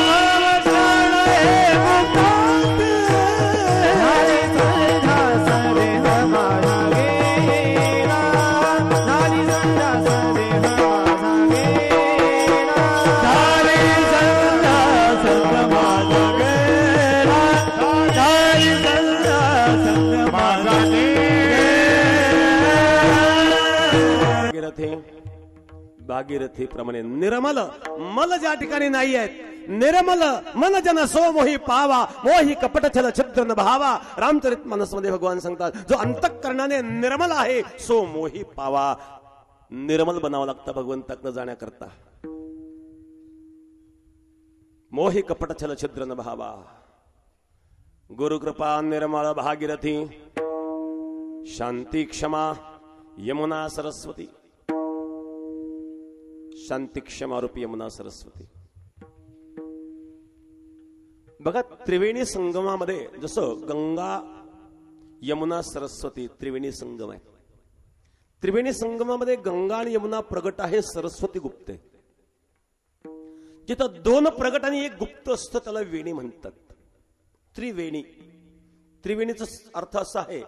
स्थान हे मुक्त भागीरथी प्रमाणे निर्मल मल ज्या ठिकाणी नाही आहेत, निर्मल मन जन सो मोही पावा मोही कपट छल छिद्र न भावा. रामचरित मानस मध्ये भगवान सांगतात, जो अंतःकरणाने निर्मल आहे सो मोही पावा. निर्मल बनावं लागतं भगवंताकडे जाण्याकरता. मोही कपट छल छिद्र न भावा. गुरुकृपा निर्मल भागीरथी शांती क्षमा यमुना सरस्वती. शांती क्षमा रूपी यमुना सरस्वती. बघा, त्रिवेणी संगमामध्ये जसं गंगा यमुना सरस्वती त्रिवेणी संगम आहे. त्रिवेणी संगमामध्ये गंगा आणि यमुना प्रगट आहे, सरस्वती गुप्त आहे. जिथं 2 प्रगट आणि 1 गुप्त असतं त्याला वेणी म्हणतात. त्रिवेणी. त्रिवेणीचा अर्थ असा आहे,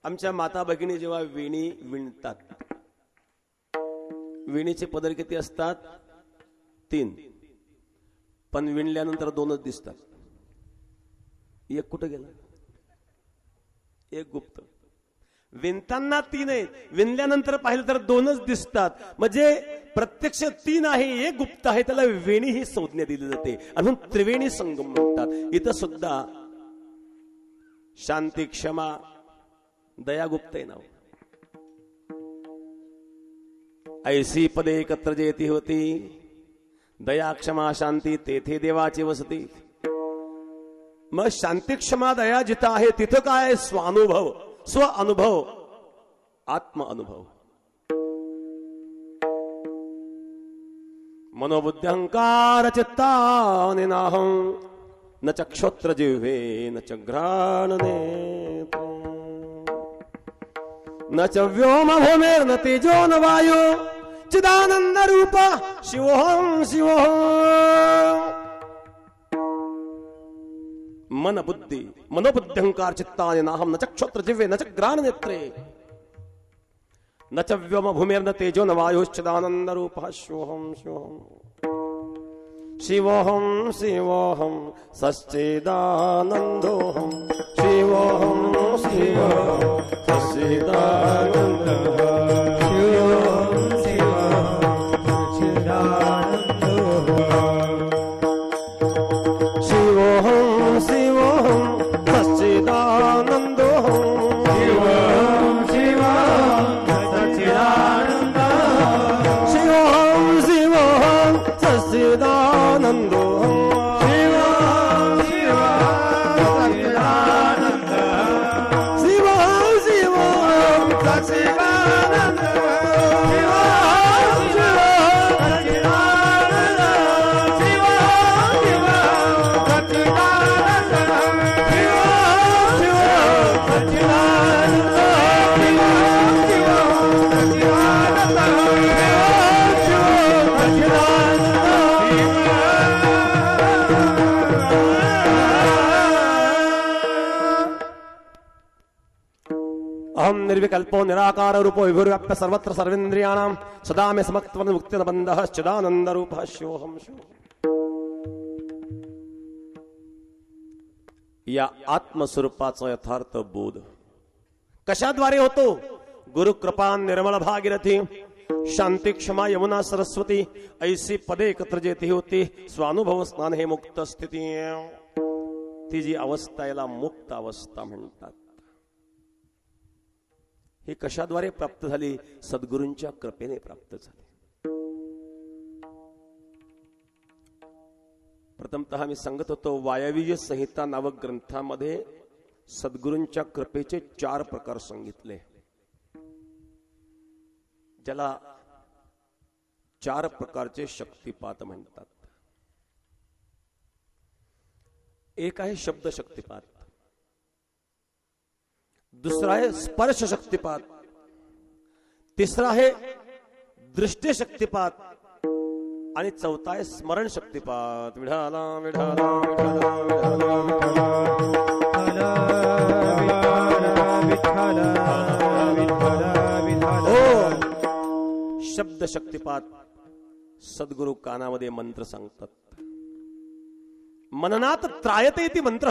आमच्या माता भगिनी जेव्हा वेणी विणतात, वेणीचे पदर किती असतात? 3. पण विणल्यानंतर 2च दिसतात. 1 कुठे गेला? 1 गुप्त. विणताना 3 आहेत, विणल्यानंतर पाहिलं तर 2च दिसतात. म्हणजे प्रत्यक्ष 3 आहे, 1 गुप्त आहे. त्याला वेणी ही संज्ञा दिली जाते. म्हणून त्रिवेणी संगम म्हणतात. इथं सुद्धा शांती क्षमा दया गुप्त आहे नाव. ऐसी पदे एकत्र जेती होती दया क्षमा शांती तेथे देवाची वसती. मग शांती क्षमा दया जिथं आहे तिथं काय स्वानुभव, स्व अनुभव, आत्म अनुभव. मनोबुद्ध्यंकार चित्तानि नाहं न च क्षोत्र जिह्वे न च घ्राण नेत्र न च व्योम भूमिर्न तेजो न वायु चिदानंद रूप शिवोहम शिवोहम. मन बुद्धि मनोबुद्ध्यंकार चित्तानि नाहं न च क्षोत्र जिह्वे न च घ्राण नेत्रे न च व्योम भूमिर्न तेजो न वायुश्चिदानंद रूप शिवोहम शिवोहम. शिवोहम शिवोहम सच्चिदानंदोहम शिवोहम शिवोहम सच्चिदानंदोहम शिवोहम शिवोहम शिवोहम सच्चिदानंदोहम शिवोहम सच्चिदानंदो निर्विकल्पो निराकार रूपो विभुर्व्याप्य सर्वत्र सर्वेन्द्रियाणां सदा मे समत्वं मुक्तिर्बन्धः चिदानंद रूपः शिवोहम शिवोहम. या आत्मस्वरूपाचा यथार्थ बोध कशाद्वारे होतो? गुरु कृपा निर्मल भागीरथी शांती क्षमा यमुना सरस्वती ऐसी पदे एकत्र जेथे होती स्वानुभव स्नान हे मुक्त स्थिती. ती जी अवस्था याला मुक्त अवस्था म्हणतात. ही कशाद्वारे प्राप्त झाली? सद्गुरूंच्या कृपेने प्राप्त झाली. प्रथमतः मी सांगत होतो वायवीय संहिता नावक ग्रंथामध्ये सद्गुरूंच्या कृपेचे 4 प्रकार सांगितले, ज्याला 4 प्रकारचे शक्तिपात म्हणतात. एक आहे शब्द शक्तिपात, दुसरा आहे स्पर्श शक्तिपात, तिसरा आहे दृष्टी शक्तिपात आणि चौथा आहे स्मरण शक्तिपात. विठाला विठाला शब्द शक्तिपात. सद्गुरु कानामध्ये मंत्र सांगतात. मननात त्रायते ती मंत्र,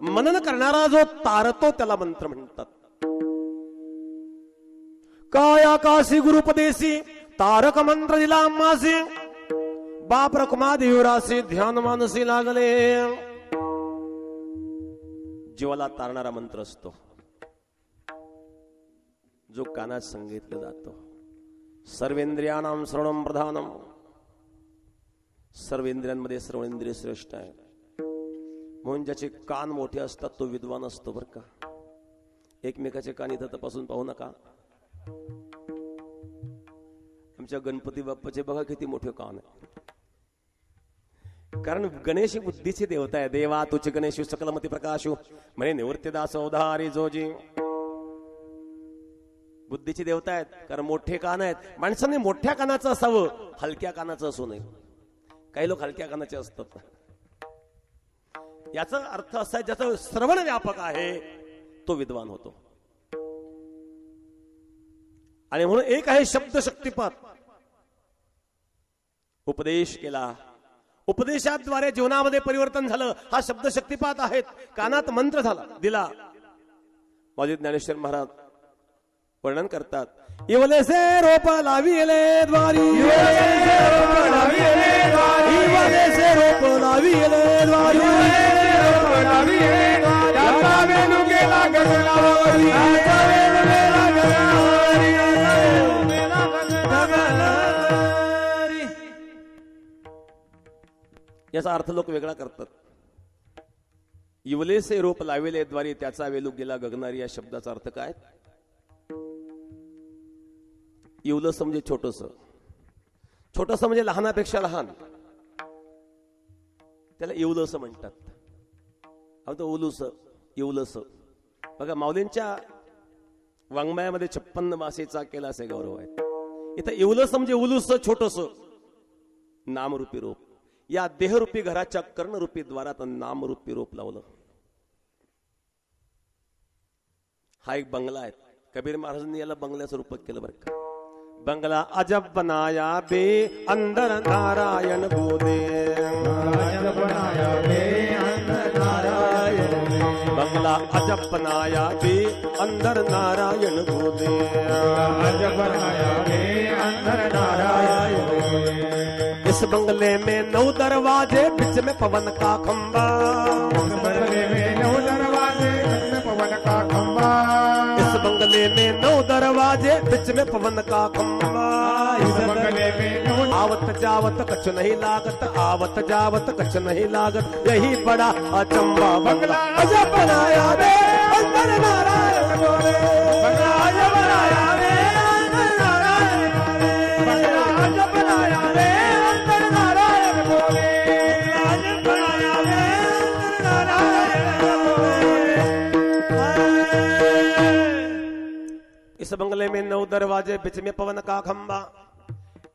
मनन करणारा जो तारतो त्याला मंत्र म्हणतात. काय आकाशी गुरुपदेशी तारक मंत्र दिला आम्हासी, बाप रखमा देवरासी ध्यान मानसी लागले. जीवाला तारणारा मंत्र असतो जो कानात सांगितला जातो. सर्वेंद्रियाणाम श्रवणम प्रधानम. सर्वेंद्रियांमध्ये श्रवणेंद्रिय श्रेष्ठ आहे. म्हणून ज्याचे कान मोठे असतात तो विद्वान असतो बर का. एकमेकाचे कान इथं तपासून पाहू नका. आमच्या गणपती बाप्पाचे बघा किती मोठे कान आहे. कारण गणेश बुद्धीची देवता आहे. देवा तुझे गणेश सकलमती प्रकाशू म्हणे निवृत्तीदास अवधारी जोजी. बुद्धीची देवता आहेत कारण मोठे कान आहेत. माणसाने मोठ्या कानाचं असावं, हलक्या कानाचं असू नये. काही लोक हलक्या कानाचे असतात. याचा अर्थ असा आहे ज्याचं श्रवण व्यापक आहे तो विद्वान होतो. आणि म्हणून एक आहे शब्द शक्तिपात. उपदेश केला, उपदेशाद्वारे जीवनामध्ये परिवर्तन झालं, हा शब्द शक्तिपात आहेत. कानात मंत्र झाला दिला. माझे ज्ञानेश्वर महाराज वर्णन करतात. इवलेसे रोप लाविले द्वारी, इवलेसे रोप लाविले द्वारी, इवलेसे रोप लाविले द्वारी, रोप लाविले द्वारी. आता वेणू गेला गगनावरी, आता वेणू गेला गगनावरी, आता वेणू गेला गगनावरी. याचा अर्थ लोक वेगळा करतात. इवलेसे रोप लाविले द्वारी त्याचा वेलू गेला गगनारी या शब्दाचा अर्थ काय? इवलस म्हणजे छोटस, छोटस म्हणजे लहानापेक्षा लहान, त्याला इवलस म्हणतात. उलूस इवलस. बघा माऊलींच्या वाङ्मयामध्ये 56 मासेचा केला असे गौरव आहेत. इथं इवलस म्हणजे उलूस छोटस नामरूपी रोप. या देहरूपी घराच्या कर्णरूपी द्वारात नामरूपी रोप लावलं. हा एक बंगला आहे. कबीर महाराजांनी याला बंगल्याचं रूपक केलं बरं का. बंगला अजब बनाया बे अंदर नारायण बोले, अजब बनाया बे अंदर नारायण, बंगला अजब बनाया बे अंदर नारायण बोले, अजब बनाया बे अंदर नारायण. इस बंगले में 9 दरवाजे, बीच में पवन का खंबा, इस बंगले में 9 दरवाजे, बीच में पवन का खंबा, इस बंगले में 9 दरवाजे, बीच में पवन का खंबा, इस बंगले में आवत जावत कछ नहीं लागत, आवत जावत कछ नहीं लागत, यही बड़ा अचंबा बंगला अजब बनाया रे अंदर नारायण बोले, बंगला अजब बनाया रे अंदर नारायण बोले, बंगला अजब बनाया रे अंदर नारायण बोले, अजब बनाया रे अंदर नारायण बोले. इस बंगले में 9 दरवाजे, बीच में पवन का खंबा.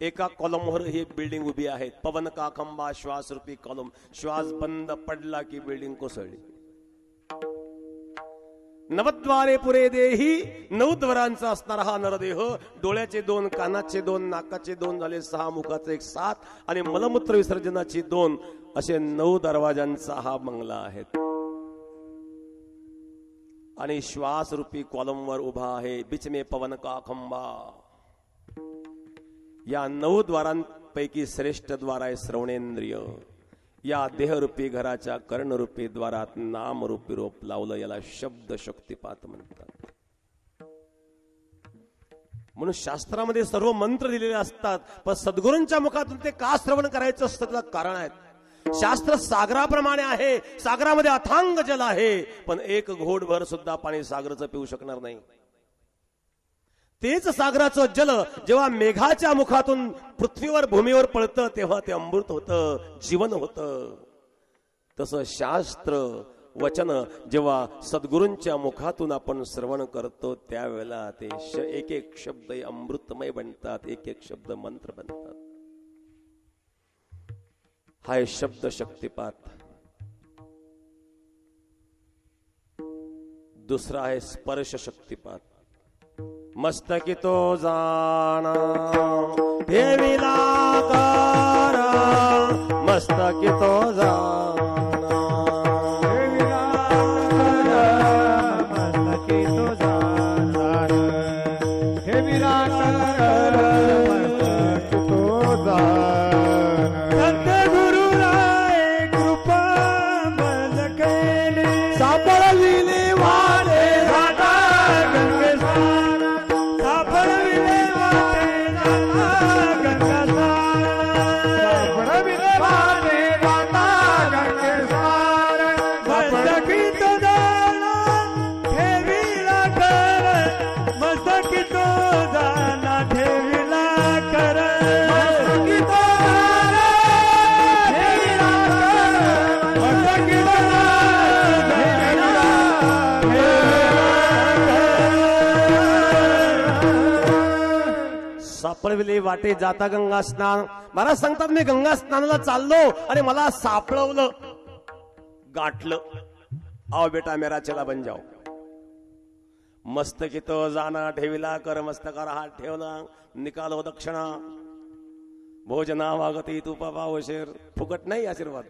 एका कॉलमवर ही बिल्डिंग उभी आहे. पवन का खंबा, श्वास रूपी कॉलम. श्वास बंद पडला की बिल्डिंग कोसळली. 9 द्वारे पुरे देही, 9 द्वारांचा असणारा हा नरदेह. डोळ्याचे 2, कानाचे 2, नाकाचे 2 झाले 6, मुखाचे 1 7 आणि मलमूत्र विसर्जनाची 2 असे 9 दरवाजांचा हा बंगला आहे. आणि श्वास रूपी कॉलमवर उभा आहे. बीच में पवन का खंबा. या 9 द्वारांपैकी श्रेष्ठ द्वार आहे श्रवणेंद्रिय. या देहरूपी घराच्या कर्णरूपी द्वारात नामरूपी रोप लावलं. याला शब्द शक्तिपात म्हणतात. म्हणून शास्त्रामध्ये सर्व मंत्र दिलेले असतात, पण सद्गुरूंच्या मुखातून ते का श्रवण करायचं असतं त्याला कारण आहेत. शास्त्र सागराप्रमाणे आहे. सागरामध्ये अथांग जल आहे, पण एक घोटभर सुद्धा पाणी सागराचं पिऊ शकणार नाही. तेच सागराचं जल जेव्हा मेघाच्या मुखातून पृथ्वीवर भूमीवर पडतं तेव्हा ते अमृत होतं, जीवन होतं. तसं शास्त्र वचन जेव्हा सद्गुरूंच्या मुखातून आपण श्रवण करतो त्यावेळेला ते एक एक शब्द अमृतमय बनतात, एक एक शब्द मंत्र बनतात. हा आहे शब्द शक्तिपात. दुसरा आहे स्पर्श शक्तिपात. मस्तकी तो जाणा ठेविला कर, मस्तकी तो जाणा ठेविला कर, मस्तकी तो जाणा ठेविला कर, मस्तकी तो जाणा. सद्गुरु राय कृपा बल केली, सापडविले वाटे घाटा गंगे स्नान, सापडविले वाटे घाटा गंगा स्नान, सापडविले वाटे घाटा गंगे स्नान. मस्तकी तो जाणा ठेविला कर, मस्तकी तो जाणा ठेविला कर, मस्तकी तो जाणा ठेविला कर, मस्तकी तो सापडविले वाटे जाता गंगा स्नान. महाराज सांगतात मी गंगा स्नानाला चाललो आणि मला सापडवलं, गाठलं. आओ बेटा मेरा चला बन जाओ. मस्तकी तो जाना ठेविला कर, मस्तकावर हात ठेवला, निकालो दक्षिणा. भोजना वागती तू पावशेर. फुकट नाही आशीर्वाद.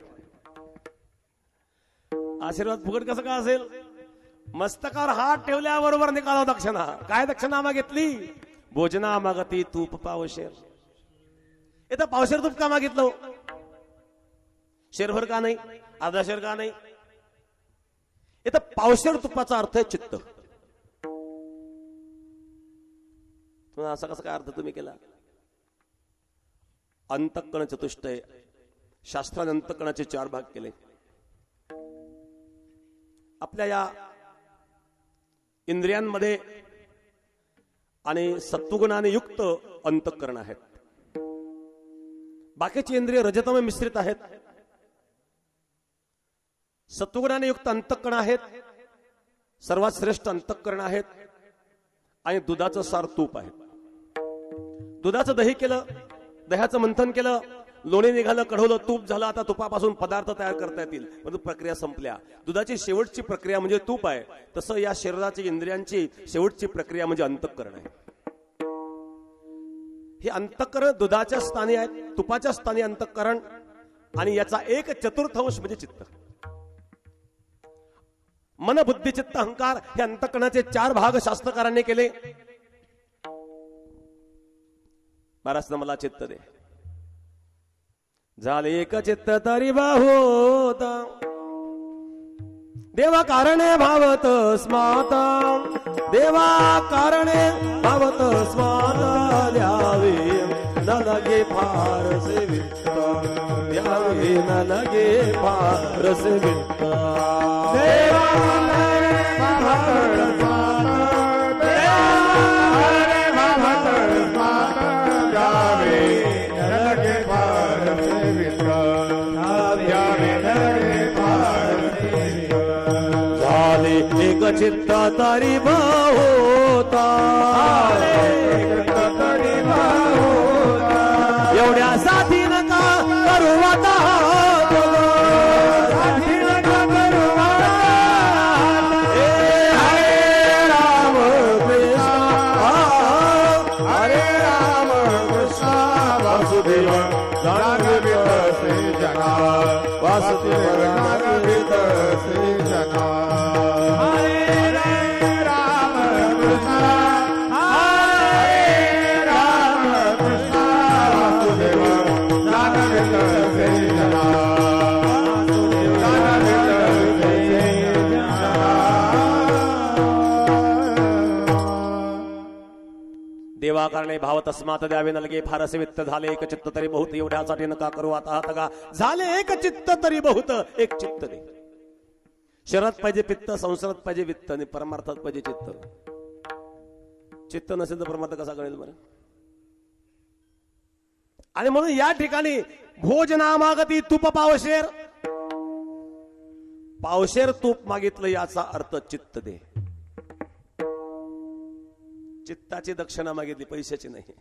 आशीर्वाद फुकट कसं का असेल? मस्तकावर हात ठेवल्याबरोबर निकालो दक्षिणा. काय दक्षिणा मागितली? भोजना मागती तूप पावशेर. इथं पावशेर तूप का मागितलं? शेरभर का नाही? अर्धा शेर का नाही? इथं पावशेर तुपाचा अर्थ आहे चित्त. असा कसा काय अर्थ तुम्ही केला? अंतःकरण चतुष्टय. शास्त्राने अंतःकरणाचे 4 भाग केले. आपल्या या इंद्रियांमध्ये आणि सत्वगुणाने युक्त अंतःकरण आहेत. बाकीची इंद्रिय रजतमय मिश्रित आहेत. सत्वगुणाने युक्त अंतःकरण आहेत. सर्वात श्रेष्ठ अंतःकरण आहेत. आणि दुधाचं सार तूप आहे. दुधाचं दही केलं, दह्याचं मंथन केलं, लोणी निघालं, कढवलं, तूप झालं. आता तुपापासून पदार्थ तयार करता येतील, परंतु प्रक्रिया संपल्या. दुधाची शेवटची प्रक्रिया म्हणजे तूप आहे. तसं या शरीराची इंद्रियांची शेवटची प्रक्रिया म्हणजे अंतःकरण आहे. हे अंतःकरण दुधाच्या स्थानी आहे, तुपाच्या स्थानी अंतःकरण, आणि याचा 1/4 म्हणजे चित्त. मन, बुद्धी, चित्त, अहंकार हे अंतःकरणाचे 4 भाग शास्त्रकारांनी केले. महाराज मला चित्त दे. झाले एक चित्त तरी बाहोता, देवा कारणे भावत स्माता, देवा कारणे भावत स्माता, द्यावे न लगे फार सेवित, द्यावे न लगे फार सेवित. देवा कारणे भावत स्माता, देवा कारणे भावत स्माता, द्यावे न लगे फार सेवित, द्यावे न लगे फार सेवित. झाले एक चित्त तरी होता, एवढ्या साथी नका करू आता, साथी नका करू आता. हरे राम कृष्ण, हरे राम कृष्ण, वासुदेव नागवित श्री जना, वासुदेव नागवित श्री जना. देवा कारणे भावत अस्मात, द्यावे न लगे फार सेवित. झाले एक चित्त तरी बहुत, एवढ्यासाठी नका करू आता हात का. झाले एक चित्त तरी बहुत, एक चित्त दे. शरीरात पाहिजे पित्त, संसारात पाहिजे वित्त, आणि परमार्थात पाहिजे चित्त. चित्त नसेल तर परमार्थ कसा कळेल बरं. आणि म्हणून या ठिकाणी भोजनामागती तूप पावशेर, पावशेर तूप मागितलं, याचा अर्थ चित्त दे. चित्ताची दक्षिणा मागितली, पैशाची नाही.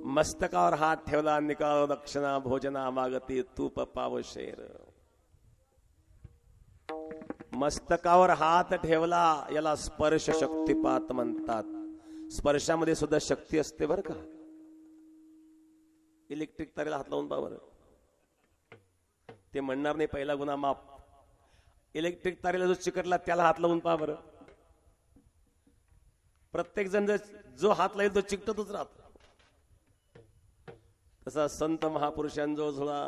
मस्तकावर हात ठेवला, निकाल दक्षिणा, भोजना मागती तूप पावशेर. मस्तकावर हात ठेवला, याला स्पर्श शक्तिपात म्हणतात. स्पर्शामध्ये सुद्धा शक्ती असते बर का. इलेक्ट्रिक तारेला हात लावून पहा बरं, ते म्हणणार नाही पहिला गुन्हा माफ. इलेक्ट्रिक तारेला जो चिकटला त्याला हात लावून पहा बरं. प्रत्येक जण जो हात लाईल तो चिकटतच राहतो. तसा संत महापुरुषांजवळ थोडा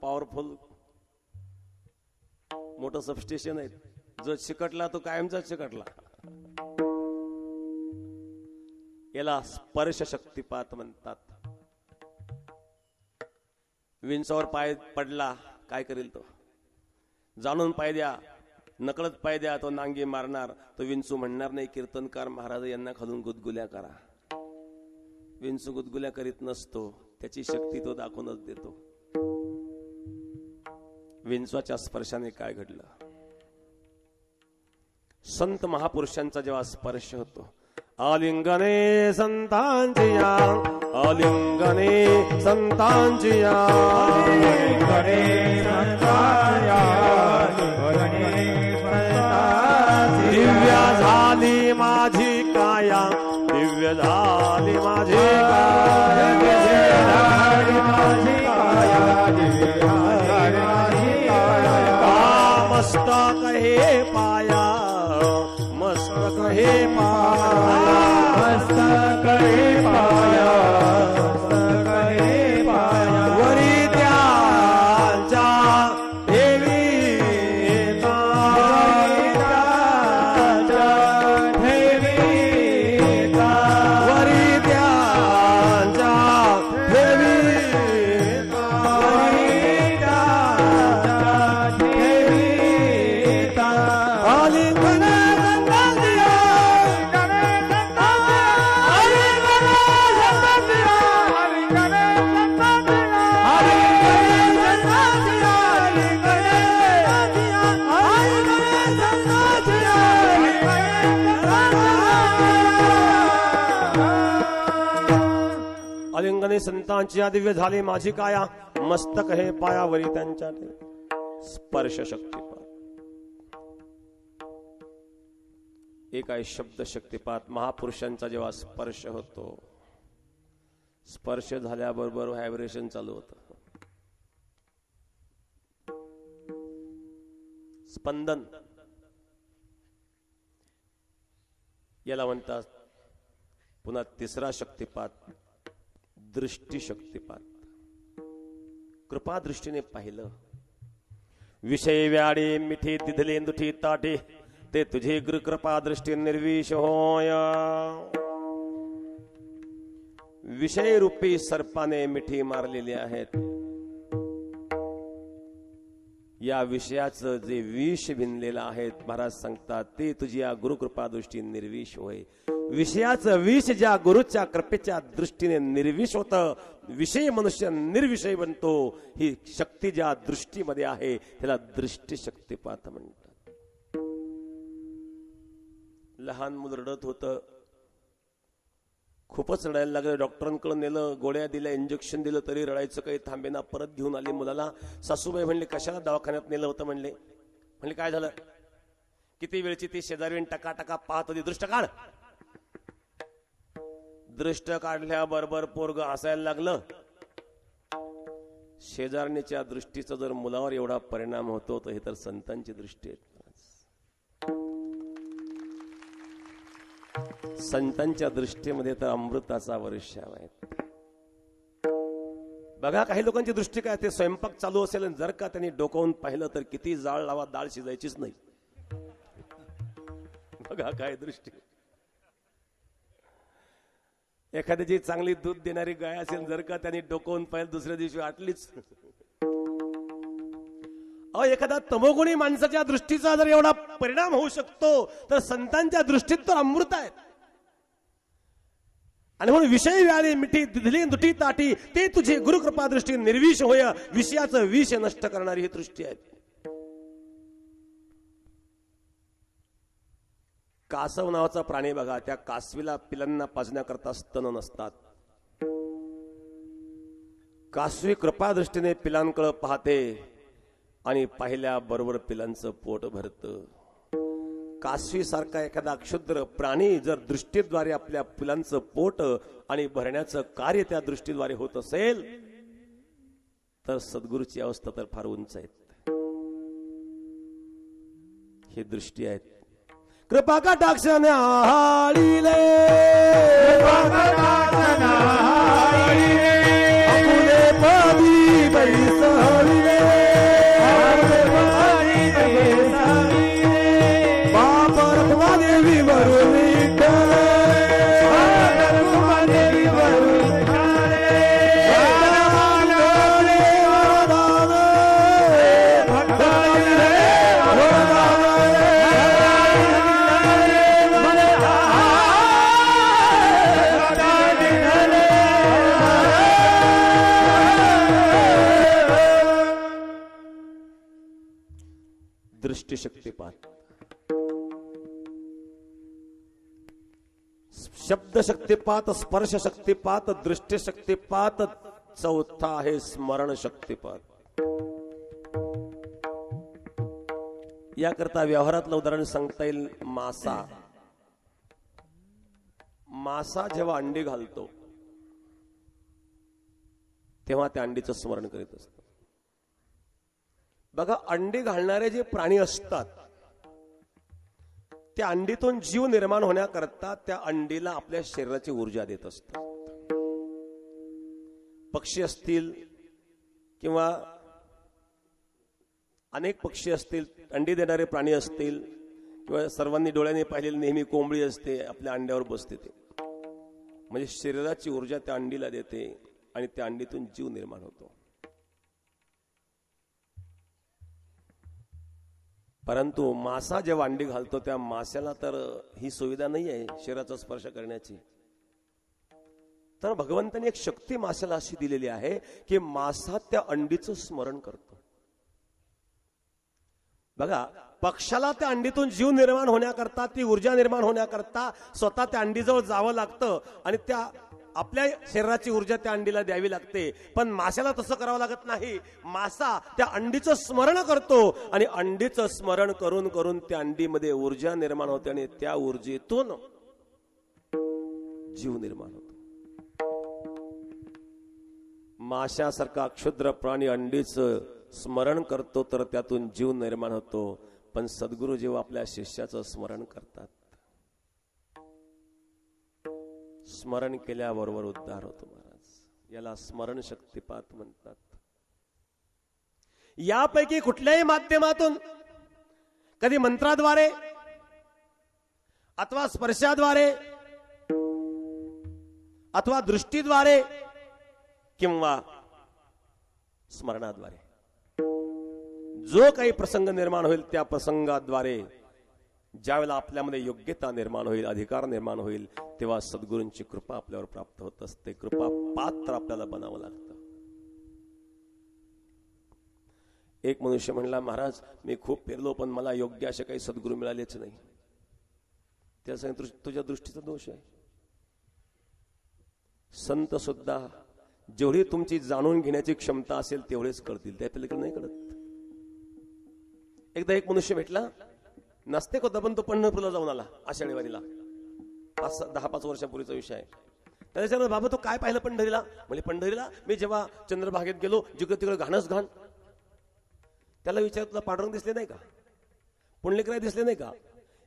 पॉवरफुल मोठं सबस्टेशन आहे. जो चिकटला तो कायमचा चिकटला. याला स्पर्श शक्तिपात म्हणतात. विंचावर पाय पडला, काय करेल तो? जाणून पाय द्या, नकळत पाय द्या, तो नांगी मारणार. तो विंचू म्हणणार नाही कीर्तनकार महाराज यांना खालून गुदगुल्या करा. विंचू गुदगुल्या करीत नसतो, त्याची शक्ती तो दाखवूनच देतो. विंचवाच्या स्पर्शाने काय घडलं? संत महापुरुषांचा जेव्हा स्पर्श होतो, आलिंगने संतांची या, आलिंगने संतांची या, आलिंगने संतांची या, दिव्य झाली माझी काया, दिव्य झाली माझी काया, दिव्य झाली माझी काया, दिव्य झाली माझी काया. मस्तक हे पाया, मस्तक हे पाया, मस्तक हे पाया, मस्तक हे पाया. वरी त्याच्या देवी वरी त्याच्या देवी आलिंगने संतांची या दिव्य झाली माझी काया, मस्तक हे पायावरी त्यांच्या स्पर्श शक्तिपात. एक आहे शब्द शक्तिपात. महापुरुषांचा जेव्हा स्पर्श होतो, स्पर्श झाल्याबरोबर व्हायब्रेशन चालू होतं, स्पंदन. याला म्हणतात पुन्हा तिसरा शक्तिपात, दृष्टी शक्तिपात. कृपा दृष्टीने पाहिलं, विषय व्याडे मिठी दिधले दुठी ताटे, ते तुझे कृपा दृष्टी निर्विष होय. विषय रूपी सर्पाने मिठी मारलेली आहेत. या विषयाचं जे विष भिनलेलं आहे, महाराज सांगतात ते तुझी या गुरुकृपा दृष्टी निर्विष होय. विषयाचं विष ज्या गुरुच्या कृपेच्या दृष्टीने निर्विष होतं, विषय मनुष्य निर्विषय बनतो. ही शक्ती ज्या दृष्टीमध्ये आहे त्याला दृष्टी शक्तिपात म्हणतात. लहान मुलं रडत होतं, खूपच रडायला लागलं. डॉक्टरांकडे नेलं, गोळ्या दिल्या, इंजेक्शन दिलं, तरी रडायचं काही थांबेना. परत घेऊन आली मुलाला. सासूबाई म्हणले कशाला दवाखान्यात नेलं होतं? म्हणले काय झालं? किती वेळची ती शेजारी टका पाहत होती. दृष्ट काढ. दृष्ट काढल्याबरोबर पोरग हसायला लागलं. शेजारणीच्या दृष्टीचा जर मुलावर एवढा परिणाम होतो तर हे तर संतांची दृष्टी आहे. संतांच्या दृष्टीमध्ये तर अमृताचा वर्षाव आहे. बघा काही लोकांची दृष्टी काय, ते स्वयंपाक चालू असेल, जर का त्यांनी डोकावून पाहिलं तर किती जाळ लावा, डाळ शिजायचीच नाही. बघा काय दृष्टी. एखाद्याची चांगली दूध देणारी गाय असेल, जर का त्यांनी डोकावून पाहिलं दुसऱ्या दिवशी आटलीच. एखादा तमोगुणी माणसाच्या दृष्टीचा जर एवढा परिणाम होऊ शकतो तर संतांच्या दृष्टीत तर अमृत आहे. आणि म्हणून विषय व्याळे मिठी दिधली दुटी ताटी, ते तुझे गुरुकृपा दृष्टी निर्विष होय. विषयाचं विष नष्ट करणारी ही दृष्टी आहे. कासव नावाचा प्राणी बघा, त्या कासवीला पिलांना पाजण्याकरता स्तन नसतात. कासवी कृपा दृष्टीने पिलांकडे पाहते आणि पाहिल्या बरोबर पिलांचं पोट भरतं. कासवी सारखा एखादा क्षुद्र प्राणी जर दृष्टीद्वारे आपल्या पिलांचं पोट आणि भरण्याचं कार्य त्या दृष्टीद्वारे होत असेल तर सद्गुरूची अवस्था तर फार उंच आहे. ही दृष्टी आहेत. कृपा कटाक्षाने आहाळीले, आपुले पादी बैसळीले, बाप रखुमादेवी वरून विठ्ठल, रखुमादेवी वरून दृष्टी शक्तिपात. शब्द शक्तिपात, स्पर्श शक्तिपात, दृष्टी शक्तिपात. चौथा आहे स्मरण शक्तिपात. याकरता व्यवहारातलं उदाहरण सांगता येईल. मासा जेव्हा अंडी घालतो तेव्हा त्या अंडीचं स्मरण करीत असतो. बघा, अंडी घालणारे जे प्राणी असतात त्या अंडीतून जीव निर्माण होण्याकरता त्या अंडीला आपल्या शरीराची ऊर्जा देत असतात. पक्षी असतील किंवा अनेक पक्षी असतील, अंडी देणारे प्राणी असतील किंवा सर्वांनी डोळ्याने पाहिलेली नेहमी कोंबडी असते, आपल्या अंड्यावर बसते. ते म्हणजे शरीराची ऊर्जा त्या अंडीला देते आणि त्या अंडीतून जीव निर्माण होतो. परंतु मासा जेव्हा अंडी घालतो त्या माशाला तर ही सुविधा नाही आहे शरीराचा स्पर्श करण्याची. तर भगवंताने एक शक्ती माशाला अशी दिलेली आहे की मासा त्या अंडीचं स्मरण करतो. बघा, पक्षाला त्या अंडीतून जीव निर्माण होण्याकरता, ती ऊर्जा निर्माण होण्याकरता स्वतः त्या अंडीजवळ जावं लागतं आणि त्या आपल्या शरीराची ऊर्जा त्या अंडीला द्यावी लागते, पण माशाला तसं करावं लागत नाही. मासा त्या अंडीचं स्मरण करतो आणि अंडीचं स्मरण करून करून त्या अंडीमध्ये ऊर्जा निर्माण होते आणि त्या ऊर्जेतून जीव निर्माण होतो. माशासारखा क्षुद्र प्राणी अंडीचं स्मरण करतो तर त्यातून जीव निर्माण होतो. पण सद्गुरू जेव्हा आपल्या शिष्याचं स्मरण करतात, स्मरण केल्याबरोबर उद्धार होतो महाराज. याला स्मरण शक्तिपात म्हणतात. यापैकी कुठल्याही माध्यमातून, कधी मंत्राद्वारे अथवा स्पर्शाद्वारे अथवा दृष्टीद्वारे किंवा स्मरणाद्वारे जो काही प्रसंग निर्माण होईल त्या प्रसंगाद्वारे ज्यावेळेला आपल्यामध्ये योग्यता निर्माण होईल, अधिकार निर्माण होईल, तेव्हा सद्गुरूंची कृपा आपल्यावर प्राप्त होत असते. कृपा पात्र आपल्याला बनावं लागतं. एक मनुष्य म्हणला, महाराज मी खूप फिरलो पण मला योग्य असे काही सद्गुरू मिळालेच नाही. त्या सांगितलं तुझ्या दृष्टीचा दोष आहे. संत सुद्धा जेवढी तुमची जाणून घेण्याची क्षमता असेल तेवढेच कळतील, त्या पलीकडे नाही कळत. एकदा एक मनुष्य भेटला, नास्तिक होता पण तो पंढरपूरला जाऊन आला आषाढीवारीला. 10-5 वर्षापूर्वीचा विषय आहे. त्याच्यानंतर बाबा तो काय पाहिलं पंढरीला? म्हणजे पंढरीला मी जेव्हा चंद्रभागेत गेलो, जिकडे तिकडे घाणच घाण. त्याला विचारलं, तुला पांडुरंग दिसले नाही का? पुंडलिकराय दिसले नाही का?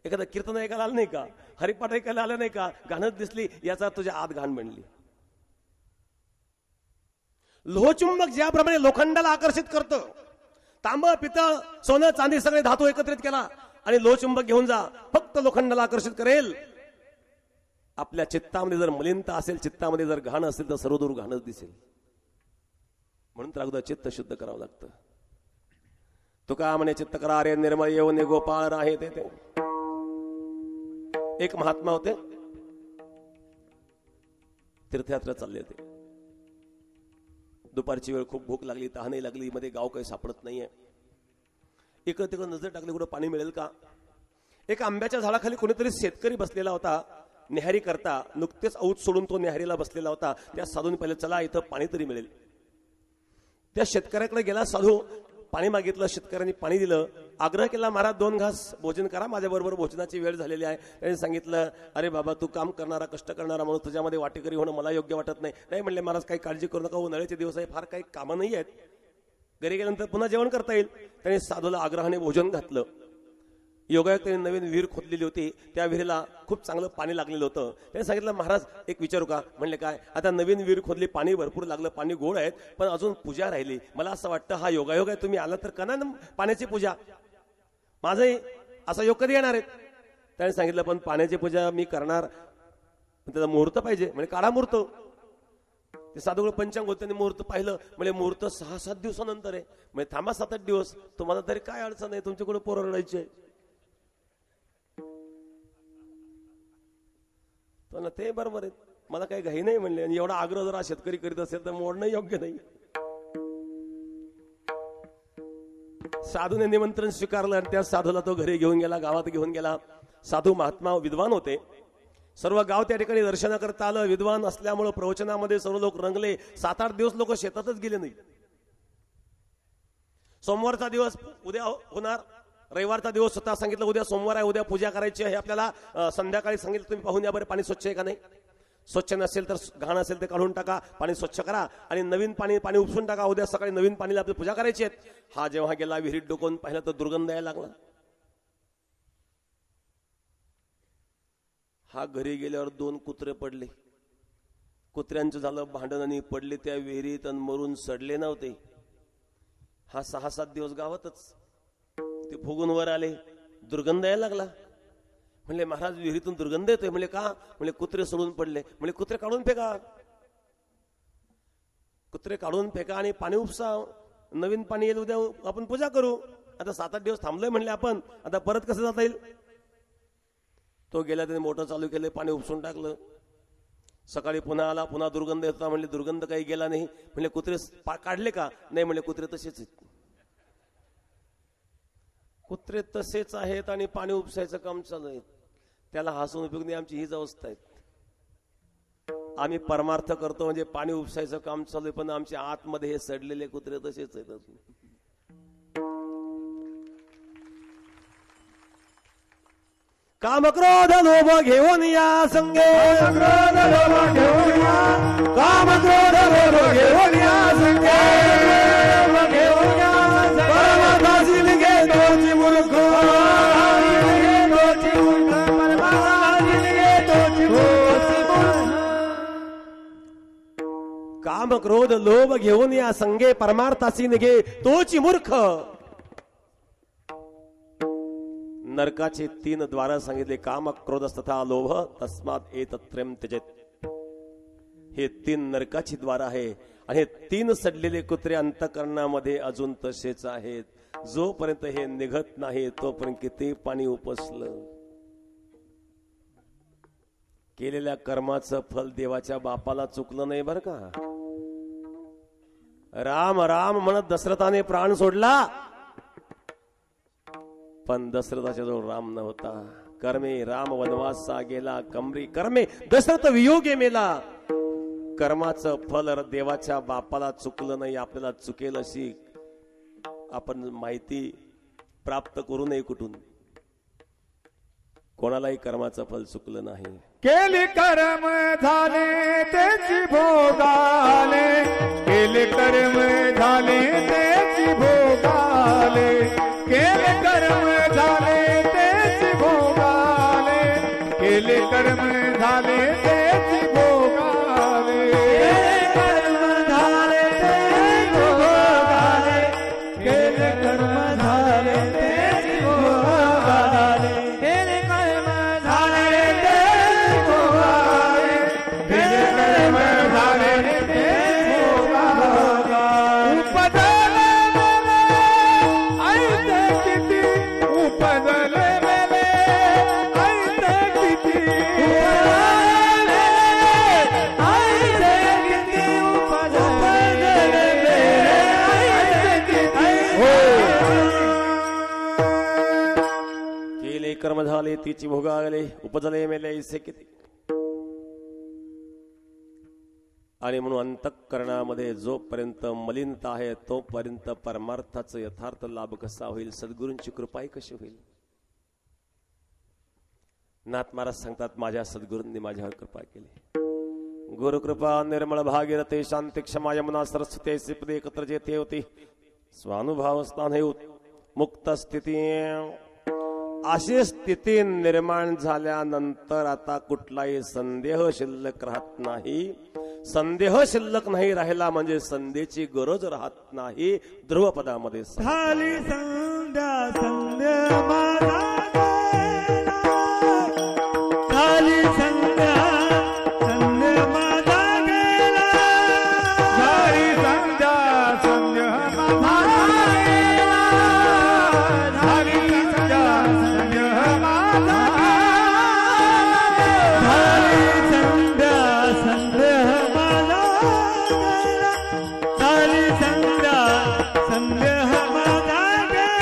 एखादा कीर्तन ऐकायला आलं नाही का? हरिपाठ ऐकायला आलं नाही का? घाणच दिसली, याचा तुझ्या आत घाण बनली. लोहचुंबक ज्याप्रमाणे लोखंडाला आकर्षित करतं, तांब पितळ सोनं चांदी सगळे धातू एकत्रित केला आणि लोहचुंबक घेऊन जा, फक्त लोखंडाला आकर्षित करेल. आपल्या चित्तामध्ये जर मलिनता असेल, चित्तामध्ये जर घाण असेल तर सर्वदूर घाणच दिसेल. म्हणून तर अगोदर चित्त शुद्ध करावं लागतं. तुका म्हणे चित्त करा रे निर्मळ येऊन गोपाळ आहे. ते एक महात्मा होते, तीर्थयात्रा चालले होते. दुपारची वेळ, खूप भूक लागली, तहानही लागली, मध्ये गाव काही सापडत नाहीये. इकडे तिकडे नजर टाकली, कुठं पाणी मिळेल का? एक आंब्याच्या झाडाखाली कोणीतरी शेतकरी बसलेला होता न्याहारी करता. नुकतेच औत सोडून तो न्याहारीला बसलेला होता. त्या साधूने पहिले, चला इथं पाणी तरी मिळेल. त्या शेतकऱ्याकडे गेला साधू, पाणी मागितलं, शेतकऱ्यांनी पाणी दिलं. आग्रह केला, महाराज 2 घास भोजन करा, माझ्या बरोबर भोजनाची वेळ झालेली आहे. त्यांनी सांगितलं, अरे बाबा तू काम करणारा, कष्ट करणारा म्हणून तुझ्यामध्ये वाटेकरी होणं मला योग्य वाटत नाही. नाही म्हणले, महाराज काही काळजी करू नका, उन्हाळ्याचे दिवस आहे, फार काही कामं नाही आहेत, घरी गेल्यानंतर पुन्हा जेवण करता येईल. त्यांनी साधूला आग्रहाने भोजन घातलं. योगायोग त्यांनी नवीन विहीर खोदलेली होती, त्या विहिरीला खूप चांगलं पाणी लागलेलं होतं. त्यांनी सांगितलं, महाराज एक विचारू का? म्हणले, काय? आता नवीन विहीर खोदली, पाणी भरपूर लागलं, पाणी गोड आहेत, पण अजून पूजा राहिली. मला असं वाटतं हा योगायोग आहे, तुम्ही आला तर करा ना पाण्याची पूजा. माझंही असा योग कधी येणार आहेत? त्यांनी सांगितलं, पण पाण्याची पूजा मी करणार, पण त्याचा मुहूर्त पाहिजे. म्हणजे काढा मुहूर्त. ते साधूकडे पंचांग होतं, त्यांनी मुहूर्त पाहिलं. म्हणजे मुहूर्त 6-7 दिवसानंतर आहे. म्हणजे थांबा 7-8 दिवस, तुम्हाला तरी काय अडचण आहे, तुमच्याकडे पोरं रडायचे. ते बरोबर आहे, मला काही घाई नाही म्हणले. आणि एवढा आग्रह जर शेतकरी करीत असेल तर मोडणं योग्य नाही. साधूने निमंत्रण स्वीकारलं आणि त्या साधूला तो घरी घेऊन गेला, गावात घेऊन गेला. साधू महात्मा विद्वान होते, सर्व गाव त्या ठिकाणी दर्शनाकरता आलं. विद्वान असल्यामुळे प्रवचनामध्ये सर्व लोक रंगले. 7-8 दिवस लोक शेतातच गेले नाही. सोमवारचा दिवस उद्या होणार, रविवारचा दिवस स्वतः सांगितलं उद्या सोमवार आहे, उद्या पूजा करायची आहे आपल्याला. संध्याकाळी सांगितलं तुम्ही पाहून या बरं पाणी स्वच्छ आहे का नाही. स्वच्छ नसेल तर, घाण असेल तर काढून टाका, पाणी स्वच्छ करा आणि नवीन पाणी उपसून टाका. उद्या सकाळी नवीन पाणीला आपली पूजा करायची आहे. हा जेव्हा गेला, विहिरीत डोकून पाहिलं तर दुर्गंध यायला लागला. हा घरी गेल्यावर 2 कुत्रे पडले. कुत्र्यांचं झालं भांडण आणि पडले त्या विहिरीत आणि मरून सडले नव्हते. हा 6-7 दिवस गावातच. ते फुगून वर आले, दुर्गंध यायला लागला. म्हणले, महाराज विहिरीतून दुर्गंध येतोय. म्हणले, का? म्हणले, कुत्रे सोडून पडले. म्हणजे कुत्रे काढून फेका, कुत्रे काढून फेका आणि पाणी उपसा, नवीन पाणी येईल, उद्या आपण पूजा करू. आता 7-8 दिवस थांबलोय म्हणले आपण, आता परत कसं जाता येईल? तो गेला, त्याने मोटर चालू केले, पाणी उपसून टाकलं. सकाळी पुन्हा आला, पुन्हा दुर्गंध येतो. म्हणले, दुर्गंध काही गेला नाही. म्हणले, कुत्रे काढले का? नाही म्हणले, कुत्रे तसेच आहेत. कुत्रे तसेच आहेत आणि पाणी उपसायचं काम चालू आहे. त्याला हसून उपयोग नाही, आमची हीच अवस्था आहे. आम्ही परमार्थ करतो म्हणजे पाणी उपसायचं काम चालू आहे, पण आमच्या आतमध्ये हे सडलेले कुत्रे तसेच आहेत अजून. काम क्रोध लोभ घेऊन या संगे, क्रोध लोभ घेऊन या, काम क्रोध लोभ घेऊन या संगे, घेऊन या परमार्थासी निघे तोची मूर्ख, तोची मूर्ख परमार्थासी निघे तोची मूर्ख. काम क्रोध लोभ घेऊन या संगे परमार्थासी निघे तोची मूर्ख. नरकाचे 3 द्वार सांगितले, काम क्रोध तथा लोभ तस्मात एतत्रयम त्यजेत. हे 3 नरकाची द्वार आहे आणि हे 3 सडलेले कुत्रे अंतःकरणामध्ये अजून तसेच आहेत. जोपर्यंत हे निघत नाही तोपर्यंत किती पाणी उपसलं. केलेल्या कर्माचं फल देवाच्या बापाला चुकलं नाही बरं का. राम राम म्हणत दशरथाने प्राण सोडला, पण दशरथाच्या जवळ राम नव्हता. कर्मे राम वनवासा गेला, कमरी कर्मे दशरथ वियोगे मेला. कर्माचं फल देवाच्या बापाला चुकलं नाही, आपल्याला चुकेल अशी आपण माहिती प्राप्त करू नये कुठून. कोणालाही कर्माचं फल चुकलं नाही. केले कर्म झाले त्याची भोगाले, केले कर्म झाले त्याची भोगाले, केले कर्म झाले त्याची भोगाले, केले कर्म झाले त्याची भोगाले, कर्म झाले त्याची भोगाले, केले कर्म झाले त्याची भोगाले, केले कर्म झाले त्याची भोगाले, केले कर्म झाले त्याची भोगाले. उपजले मेले ऐते किती, उपजले मेले ऐते किती, उपजले ऐते किती, उपजले मेले ऐते किती. केले कर्म झाले तिची भोगागले, उपजले मेले ऐसे किती. आणि म्हणून अंतःकरणामध्ये जोपर्यंत मलिनता आहे तोपर्यंत परमार्थाचा यथार्थ लाभ कसा होईल, सद्गुरूंची कृपाही कशी होईल. नाथ महाराज सांगतात, माझ्या सद्गुरूंनी माझ्यावर कृपा केली. गुरुकृपा निर्मळ भागीरथे शांती क्षमा यमुना सरस्वती सिपदे एकत्र जेथे होती. स्वानुभाव स्थान हे मुक्त स्थिती. अशी स्थिती निर्माण झाल्यानंतर आता कुठलाही संदेह शिल्लक राहत नाही. संदेह शिल्लक नाही राहिला म्हणजे संधीची गरज राहत नाही. ध्रुवपदामध्ये झाली संध्या संध्या माझा गेला, झाली संध्या संध्या माझा गेला, झाली संध्या संध्या माझा गेला, झाली संध्या संध्या माझा गेला, झाली संध्या संध्या माझा गेला, झाली संध्या संध्या माझा गेला,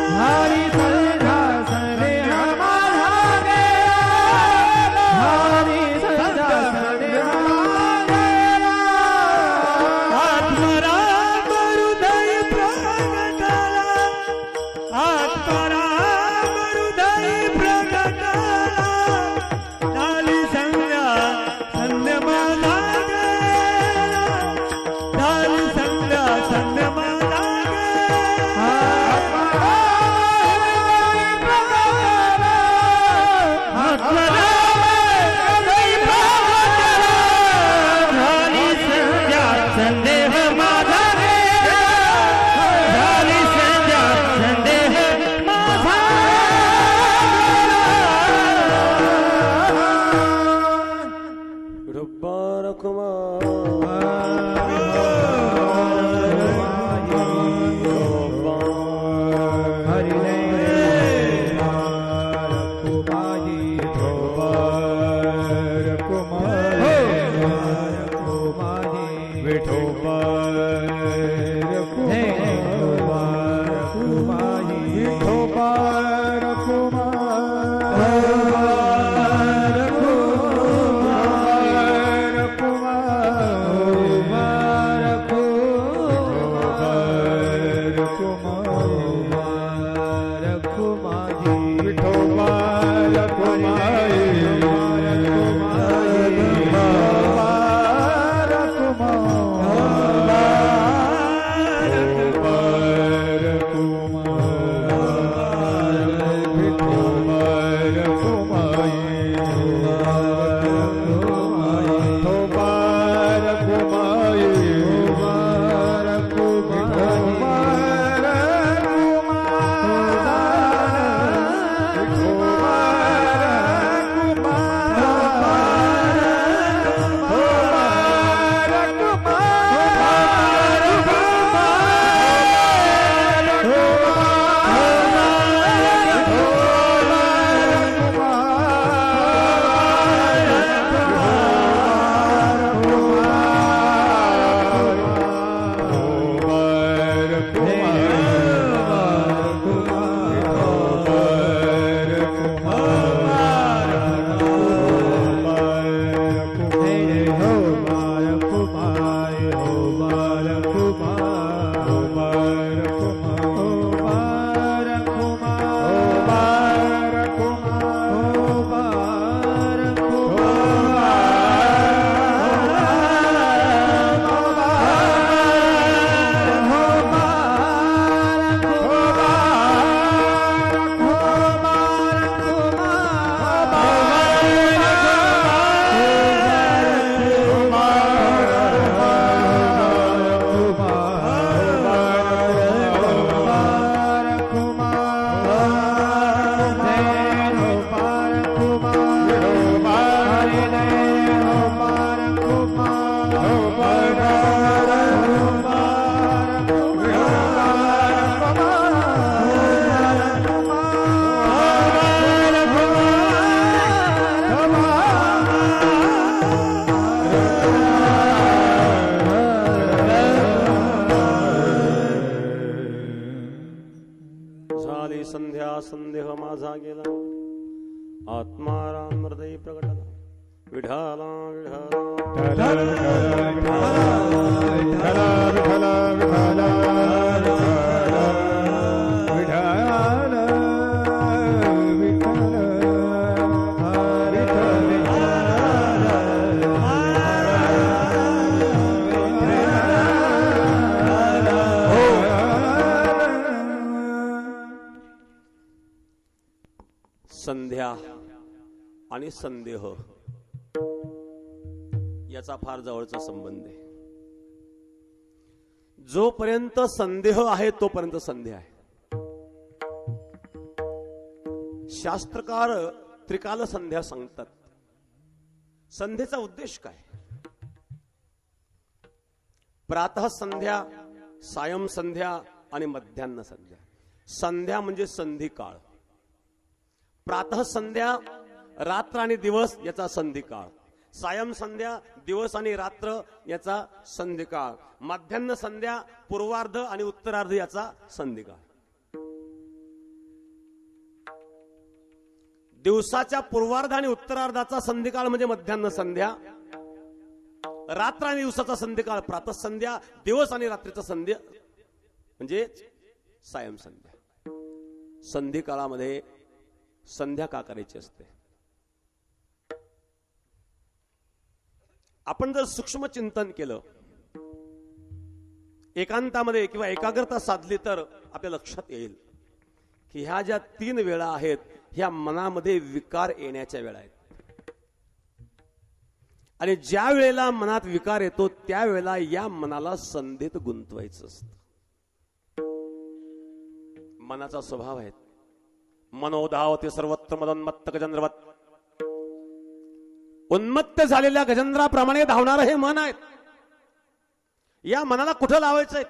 झाली संध्या संध्या संदेह माझा गेला आत्माराम हृदय प्रगटला विठाला संध्या आणि संदेह याचा फार जवळचा संबंध आहे. जोपर्यंत संदेह आहे तोपर्यंत संध्या आहे. शास्त्रकार त्रिकाल संध्या सांगतात. संध्येचा उद्देश काय? प्रातः संध्या, सायं संध्या आणि मध्यान्ह संध्या. संध्या म्हणजे संधी काळ. प्रातः संध्या रात्र आणि दिवस याचा संधी काळ. सायं संध्या दिवस आणि रात्र याचा संधी काळ. मध्यान्ह संध्या पूर्वार्ध आणि उत्तरार्ध याचा संधी काळ. दिवसाच्या पूर्वार्ध आणि उत्तरार्धाचा संधिकाळ म्हणजे मध्यान्ह संध्या. रात्र आणि दिवसाचा संधिकाळ प्रातः संध्या. दिवस आणि रात्रीचा संध्या म्हणजे सायं संध्या. संधी काळामध्ये संध्या का करायची असते? आपण जर सूक्ष्म चिंतन केलं, एकांतामध्ये किंवा एकाग्रता साधली तर आपल्या लक्षात येईल की ह्या ज्या 3 वेळा आहेत ह्या मनामध्ये विकार येण्याच्या वेळा आहेत. आणि ज्या वेळेला मनात विकार येतो त्यावेळेला या मनाला संधीत गुंतवायचं असतं. मनाचा स्वभाव आहे मनोधावते सर्वत्र मदोन्मत्त गजेंद्रवत. उन्मत्त झालेल्या गजेंद्राप्रमाणे धावणारं हे मन आहे. या मनाला कुठं लावायचंय?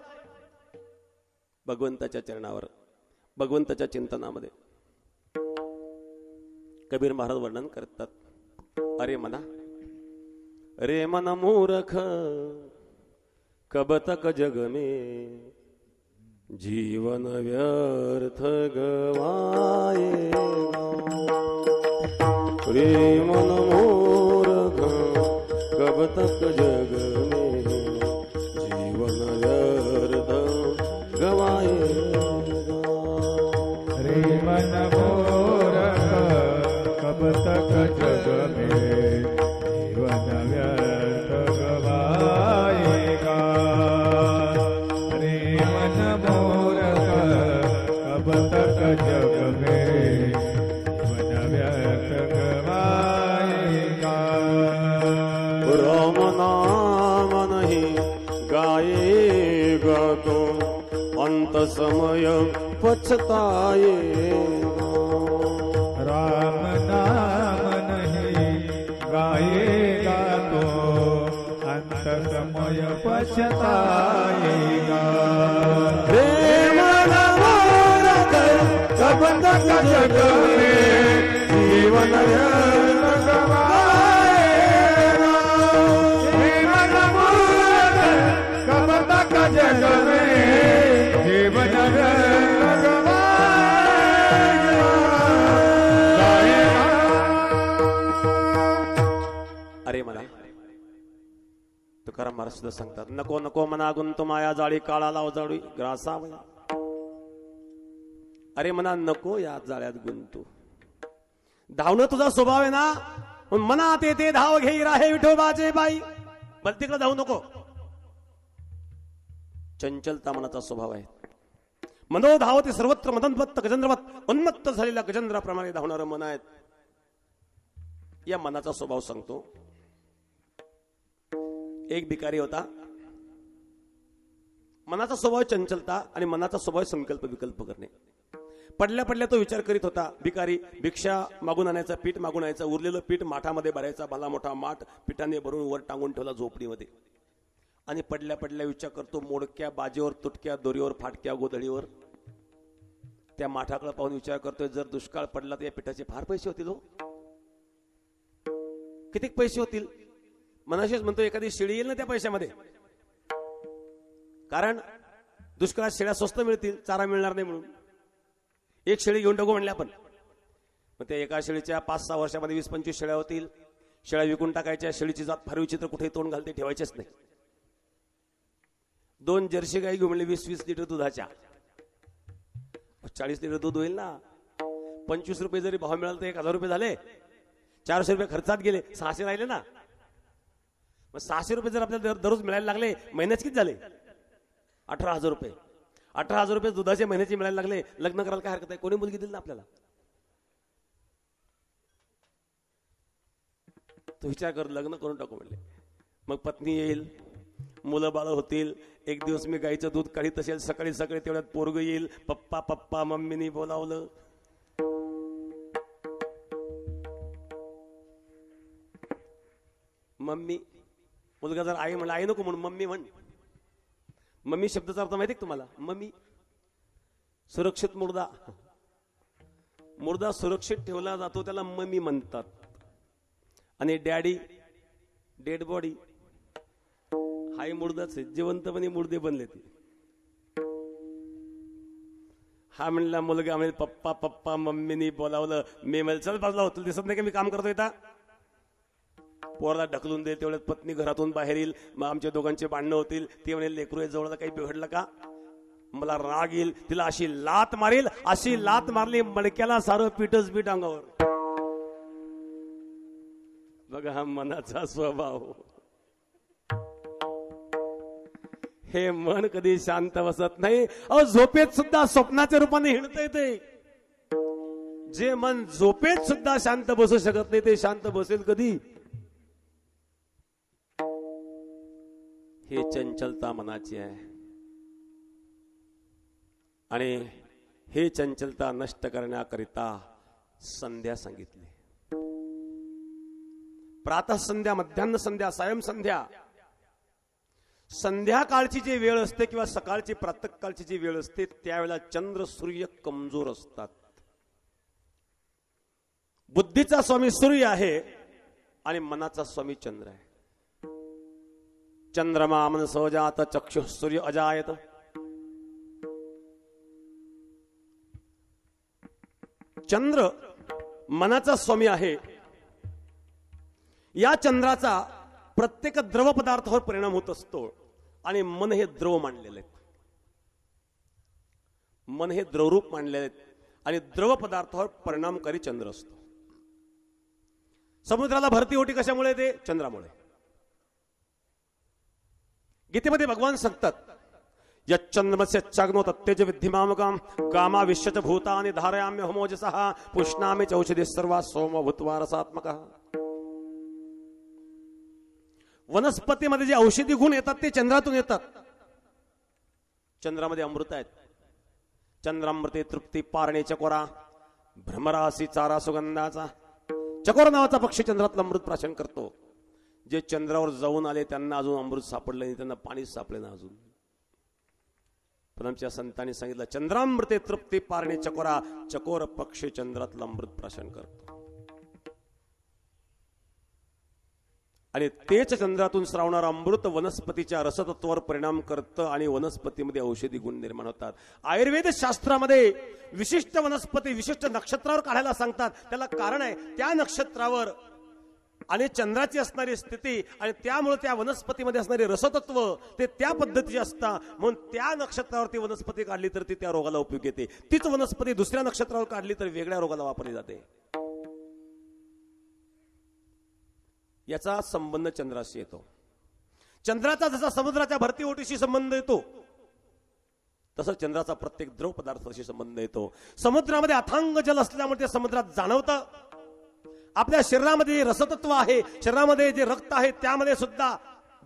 भगवंताच्या चरणावर, भगवंताच्या चिंतनामध्ये. कबीर महाराज वर्णन करतात, अरे मना, रे मन मूर्ख कब तक जग में जीवन व्यर्थ गवाए. रे मन मूर्ख कब तक जग में जीवन व्यर्थ गवाए. रे मन मूर्ख कब तक जग में जीवन व्यर्थ गवाएगा. रे मन मूर्ख कब तक जग में जीवन व्यर्थ गवाएगा. राम नाम नहीं गाएगा तो अंत समय पछताएगा. राम नाम नहीं गाएगा तो अंत समय पछताएगा. रे मन मूर्ख कब तक जग में जीवन व्यर्थ गवाएगा. रे मन मूर्ख कब तक जग में जीवन व्यर्थ अरे मला तुकाराम महाराज सुद्धा सांगतात, नको नको मना गुंतू माया जाळी काळा लाव जाळी ग्रासावया. अरे मना नको या जाळ्यात गुंतू. धावणं तुझा स्वभाव आहे ना, मनात येते धाव घेई राहे विठोबाचे बाई. बल तिकडे धावू नको. चंचलता मनाचा स्वभाव आहे. मनो धावते सर्वत्र मदन्मत्त गजेंद्रवत. उन्मत्त झालेल्या गजेंद्राप्रमाणे धावणारं मन आहेत. या मनाचा स्वभाव सांगतो. एक भिकारी होता. मनाचा स्वभाव चंचलता आणि मनाचा स्वभाव संकल्प विकल्प करणे. पडल्या पडल्या तो विचार करीत होता. भिकारी भिक्षा मागून आणायचा, पीठ मागून आणायचं, उरलेलं पीठ माठामध्ये भरायचा. भला मोठा माठ पिठाने भरून वर टांगून ठेवला झोपडीमध्ये. आणि पडल्या पडल्या विचार करतो, मोडक्या बाजेवर, तुटक्या दोरीवर, फाटक्या गोधडीवर. त्या माठाकडे पाहून विचार करतोय, जर दुष्काळ पडला तर या पिठाचे फार पैसे होतील. हो, किती पैसे होतील. मनाशीच म्हणतो एखादी शेळी येईल ना त्या पैशामध्ये. कारण दुष्काळात शेळ्या स्वस्त मिळतील, चारा मिळणार नाही म्हणून. एक शेळी घेऊन टाकू म्हणले आपण. मग त्या एका शेळीच्या 5-6 वर्षामध्ये 20-25 शेळ्या होतील. शेळ्या विकून टाकायच्या. शेळीची जात फार विचित्र, कुठे तोंड घालते ठेवायचेच नाही. 2 जर्सी गाई घेऊन म्हणले 20-20 लिटर दुधाच्या. 40 लिटर दूध होईल ना. 25 रुपये जरी भाव मिळाला तर 1000 रुपये झाले. 400 रुपये खर्चात गेले, 600 राहिले ना. मग 600 रुपये जर आपल्याला दररोज मिळायला लागले, महिन्याच किती झाले? 18,000 रुपये. 18,000 रुपये दुधाचे महिन्याचे मिळायला लागले. लग्न करायला काय हरकत आहे? कोणी मुलगी दिली ना आपल्याला? तो विचार कर, लग्न करून टाकू म्हणले. मग पत्नी येईल, मुलं बाळ होतील. एक दिवस मी गाईचं दूध काढीत असेल, सकाळी सकाळी तेवढ्यात पोरग येईल. पप्पा पप्पा मम्मीनी बोलावलं. मम्मी. मुलगा जर आई म्हणला, आई नको म्हणून मम्मी म्हण. मम्मी शब्दाचा अर्थ माहिती आहे तुम्हाला? मम्मी सुरक्षित मुर्दा. मुर्दा सुरक्षित ठेवला जातो त्याला मम्मी म्हणतात. आणि डॅडी डेड बॉडी. हाय मुर्दाच आहे, जिवंतपणे मुर्दे बनले ते. हा म्हणला मुलगा म्हणजे पप्पा पप्पा मम्मीनी बोलावलं. मी म्हणजे चल बाजूला होतो, दिसत नाही का मी काम करतोय आता? पोराला ढकलून दे. तेवढ्यात पत्नी घरातून बाहेर येईल. मग आमच्या दोघांचे भांडणं होतील. ती म्हणे लेकरू जवळ काही बिघडलं का? मला राग येईल, तिला अशी लात मारेल. अशी लात मारली मडक्याला सारं पीठच पीठ अंगावर. बघा हा मनाचा स्वभाव. हे मन कधी शांत बसत नाही. अहो झोपेत सुद्धा स्वप्नाच्या रूपाने हिंडत येते. जे मन झोपेत सुद्धा शांत बसू शकत नाही ते शांत बसेल कधी? हे चंचलता मनाची आहे. आणि हे चंचलता नष्ट करण्याकरिता संध्या सांगितली. प्रातः संध्या, मध्यान्ह संध्या, सायं संध्या. संध्याकाळची जी वेळ असते किंवा सकाळची प्रातःकाळची जी वेळ असते त्यावेळेला चंद्र सूर्य कमजोर असतात. बुद्धीचा स्वामी सूर्य आहे आणि मनाचा स्वामी चंद्र आहे. चंद्रमा मन सहजात चक्षु सूर्य अजायत. चंद्र मनाचा स्वामी आहे. या चंद्राचा प्रत्येक द्रव पदार्थावर परिणाम होत असतो आणि मन हे द्रव मानलेले आहेत. मन हे द्रवरूप मानलेले आहेत आणि द्रव पदार्थावर परिणामकारी चंद्र असतो. समुद्राला भरती ओटी कशामुळे येते? चंद्रामुळे. गीतेमध्ये भगवान सांगतात यच्चंद्रमस्य चाग्नो तत्तेज विद्धिमामकाम कामा विश्वच भूतानि धारयाम्य होमोजसः पुष्णामि चौषधि सर्वा सोम भूत्वा रसात्मकः. वनस्पतीमध्ये जे औषधी गुण येतात ते चंद्रातून येतात. चंद्रामध्ये अमृत आहेत. चंद्रामृते तृप्ती पारणे चकोरा भ्रमरासी चारा सुगंधाचा. चकोर नावाचा पक्षी चंद्रातलं अमृत प्राशन करतो. जे चंद्रावर जाऊन आले त्यांना अजून अमृत सापडलं नाही, त्यांना पाणीच सापडले ना अजून. पण आमच्या संतांनी सांगितलं चंद्रामृते तृप्ती पारणे चकोरा. चकोर पक्षी चंद्रातलं अमृत प्राशन करतो आणि तेच चंद्रातून श्रावणारं अमृत वनस्पतीच्या रसतत्वावर परिणाम करतं आणि वनस्पतीमध्ये औषधी गुण निर्माण होतात. आयुर्वेद शास्त्रामध्ये विशिष्ट वनस्पती विशिष्ट नक्षत्रावर काढायला सांगतात. त्याला कारण आहे त्या नक्षत्रावर आणि चंद्राची असणारी स्थिती आणि त्यामुळे त्या वनस्पतीमध्ये असणारे रसतत्व ते त्या पद्धतीचे असतात. म्हणून त्या नक्षत्रावरती वनस्पती काढली तर ती त्या रोगाला उपयोग येते. तीच वनस्पती दुसऱ्या नक्षत्रावर काढली तर वेगळ्या रोगाला वापरली जाते. याचा संबंध चंद्राशी येतो. चंद्राचा जसा समुद्राच्या भरती ओटीशी संबंध येतो तसं चंद्राचा प्रत्येक द्रव पदार्थाशी संबंध येतो. समुद्रामध्ये अथांग जल असल्यामुळे ते समुद्रात जाणवतं. आपल्या शरीरामध्ये जे रसतत्व आहे, शरीरामध्ये जे रक्त आहे त्यामध्ये सुद्धा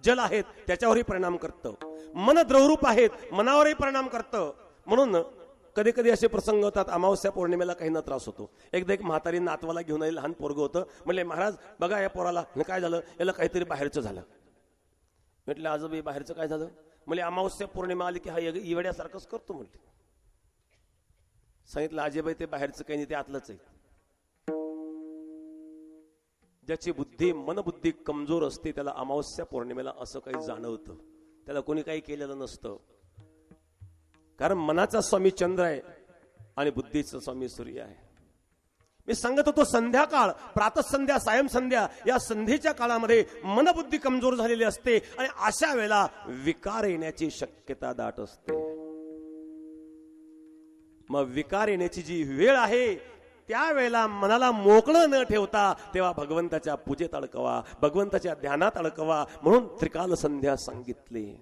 जल आहेत, त्याच्यावरही परिणाम करतं. मन द्रवरूप आहेत, मनावरही परिणाम करतं. म्हणून कधी कधी असे प्रसंग होतात. अमावस्या पौर्णिमेला काहींना त्रास होतो. एकदा एक म्हातारी नातवाला घेऊन आली, लहान पोरगं होतं. म्हणले महाराज बघा या पोराला काय झालं, याला काहीतरी बाहेरचं झालं. म्हटलं आजोबा बाहेरचं काय झालं? म्हणजे अमावस्या पौर्णिमा आली की हा इवड्यासारखंच करतो म्हटले. सांगितलं आजेबाई ते बाहेरचं काही नाही, ते आतलंच आहे. ज्याची बुद्धी मनबुद्धी कमजोर असते त्याला अमावस्या पौर्णिमेला असं काही जाणवतं. त्याला कोणी काही केलेलं नसतं. कारण मनाचा स्वामी चंद्र आहे आणि बुद्धीचं स्वामी सूर्य आहे. मी सांगत होतो संध्याकाळ, प्रातःसंध्या, सायं संध्या या संध्येच्या काळामध्ये मनबुद्धी कमजोर झालेली असते आणि अशा वेळेला विकार येण्याची शक्यता दाट असते. मग विकार येण्याची जी वेळ आहे त्यावेळेला मनाला मोकळं न ठेवता तेव्हा भगवंताच्या पूजेत अडकवा, भगवंताच्या ध्यानात अडकवा म्हणून त्रिकाल संध्या सांगितली.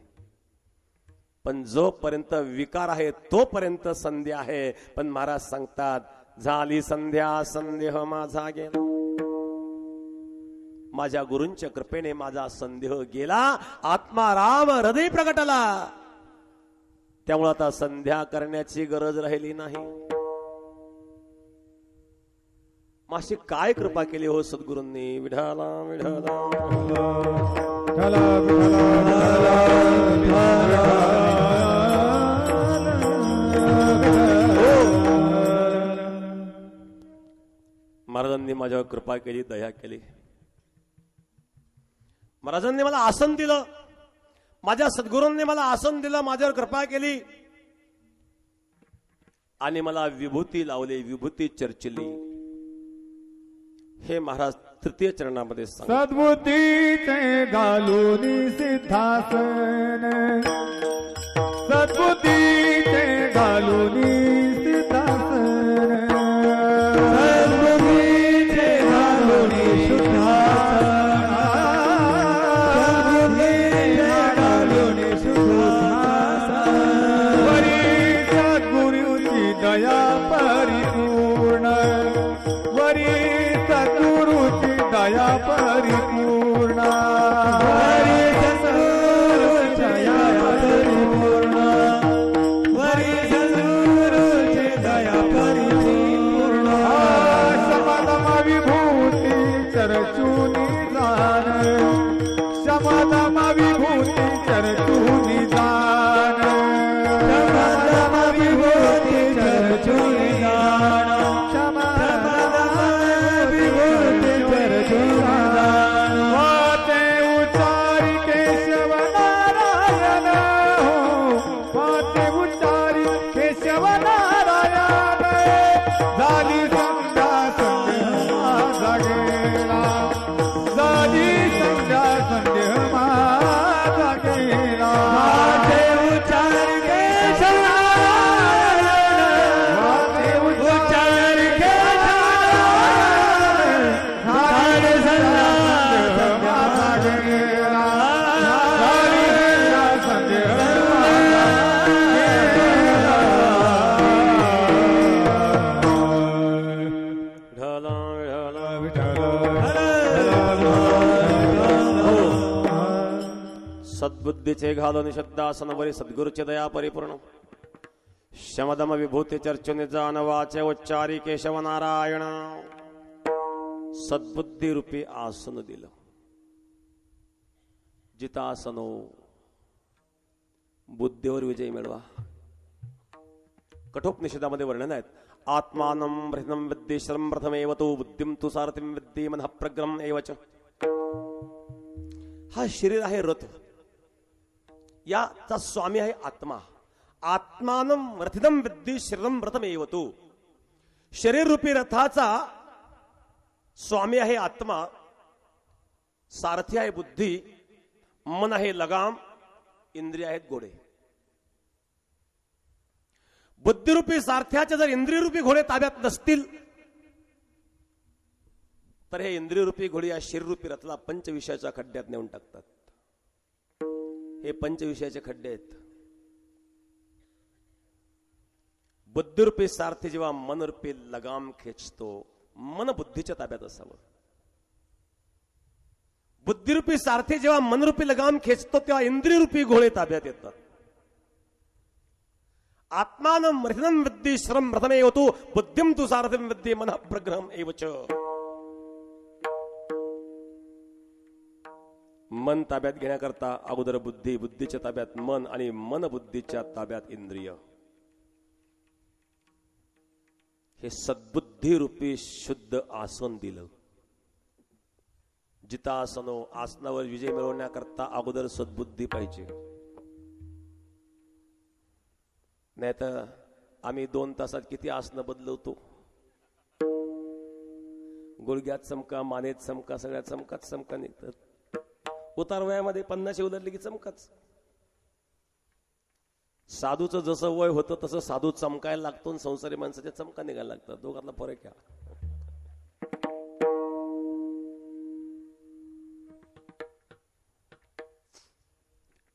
पण जोपर्यंत विकार आहे तोपर्यंत संध्या आहे. पण महाराज सांगतात झाली संध्या संदेह माझा गेला. माझ्या गुरूंच्या कृपेने माझा संदेह गेला, आत्मा राम हृदय प्रगटला. त्यामुळे आता संध्या करण्याची गरज राहिली नाही. माशी काय कृपा केली हो सद्गुरूंनी. विठाला विठाला महाराजांनी माझ्यावर कृपा केली, दया केली. महाराजांनी मला आसन दिलं, माझ्या सद्गुरूंनी मला आसन दिलं, माझ्यावर कृपा केली आणि मला विभूती लावली, विभूती चर्चिली. हे महाराज तृतीय चरणामध्ये सद्बुद्धीचे घालून सिद्धासन, सद्बुद्धीचे घालून सिद्धासन, सद्बुद्धीचे घालून शुद्धासन, सद्बुद्धीचे घालून शुद्धासन. वरी सद्गुरूची दया परिपूर्ण, वरी सद्गुरूची दया परिपूर्ण, वरी सद्गुरूची दया परिपूर्ण, वरी सद्गुरूची दया परिपूर्ण. समाधम विभूती चरचूनी जाण, समाधम विभूती चरचूनी जाण, समाधम विभूती चरचूनी जाण, वाते उच्चारी केशव नारायण हो, वाते उच्चारी केशव नारायण. झाली संध्या संध्या माझा गेला, झाली संध्या संध्या माझा गेला. वाते उच्चारी केशव नारायण, वाते उच्चारी केशव सद्बुद्धीचे घालून शब्दासन, वरी सद्गुरूची दया परिपूर्ण. शमदम विभूती चर्चुनि जान, वाचे उच्चारी केशव नारायण. सद्बुद्धी रूपी आसन दिलं. जितासनो बुद्धीवर विजय मिळवा. कठोपनिषदामध्ये वर्णन आहेत. आत्मानं प्रथमं विद्ये शरं प्रथमेव तु, बुद्धिं तु सारथिं विद्ये मनः प्रग्रहम् एव च. हा शरीर आहे रथ, याचा स्वामी आहे आत्मा. आत्मानं रथितं विद्ये शरीरं प्रथमेव तु. शरीर रूपी रथाचा स्वामी आहे आत्मा, सारथी आहे बुद्धी, मन आहे लगाम, इंद्रिय आहेत घोडे. बुद्धिरूपी सारथ्याचे जर इंद्रियरूपी घोडे ताब्यात नसतील तर हे इंद्रियरूपी घोडे या शरीररूपी रथाला पंचविषयाच्या खड्ड्यात नेऊन टाकतात. हे पंचविषयाचे खड्डे आहेत. बुद्धिरूपी सारथी जेव्हा मनरूपी लगाम खेचतो, मन बुद्धीच्या ताब्यात असावं. बुद्धिरूपी सारथी जेव्हा मनरूपी लगाम खेचतो तेव्हा इंद्रियरूपी घोडे ताब्यात येतात. आत्मानं रथिनं विद्ये शरं प्रथमेव तु, बुद्धिं तु सारथिं विद्ये मनः प्रग्रहम् एव च. मन ताब्यात घेण्याकरता अगोदर बुद्धी, बुद्धीच्या ताब्यात मन आणि मन बुद्धीच्या ताब्यात इंद्रिय. हे सद्बुद्धी रूपी शुद्ध आसन दिलं. जितासनो, आसनावर विजय मिळवण्याकरता अगोदर सद्बुद्धी पाहिजे. नाही तर आम्ही 2 तासात किती आसनं बदलवतो. गुडघ्यात चमका, मानेत चमका, सगळ्या चमका निघतात. उतार वयामध्ये 50 उतरले की चमकाच. साधूचं जसं वय होतं तसं साधू चमकायला लागतो, संसारी माणसाच्या चमका निघायला लागतात. दोघांना फरक आहे.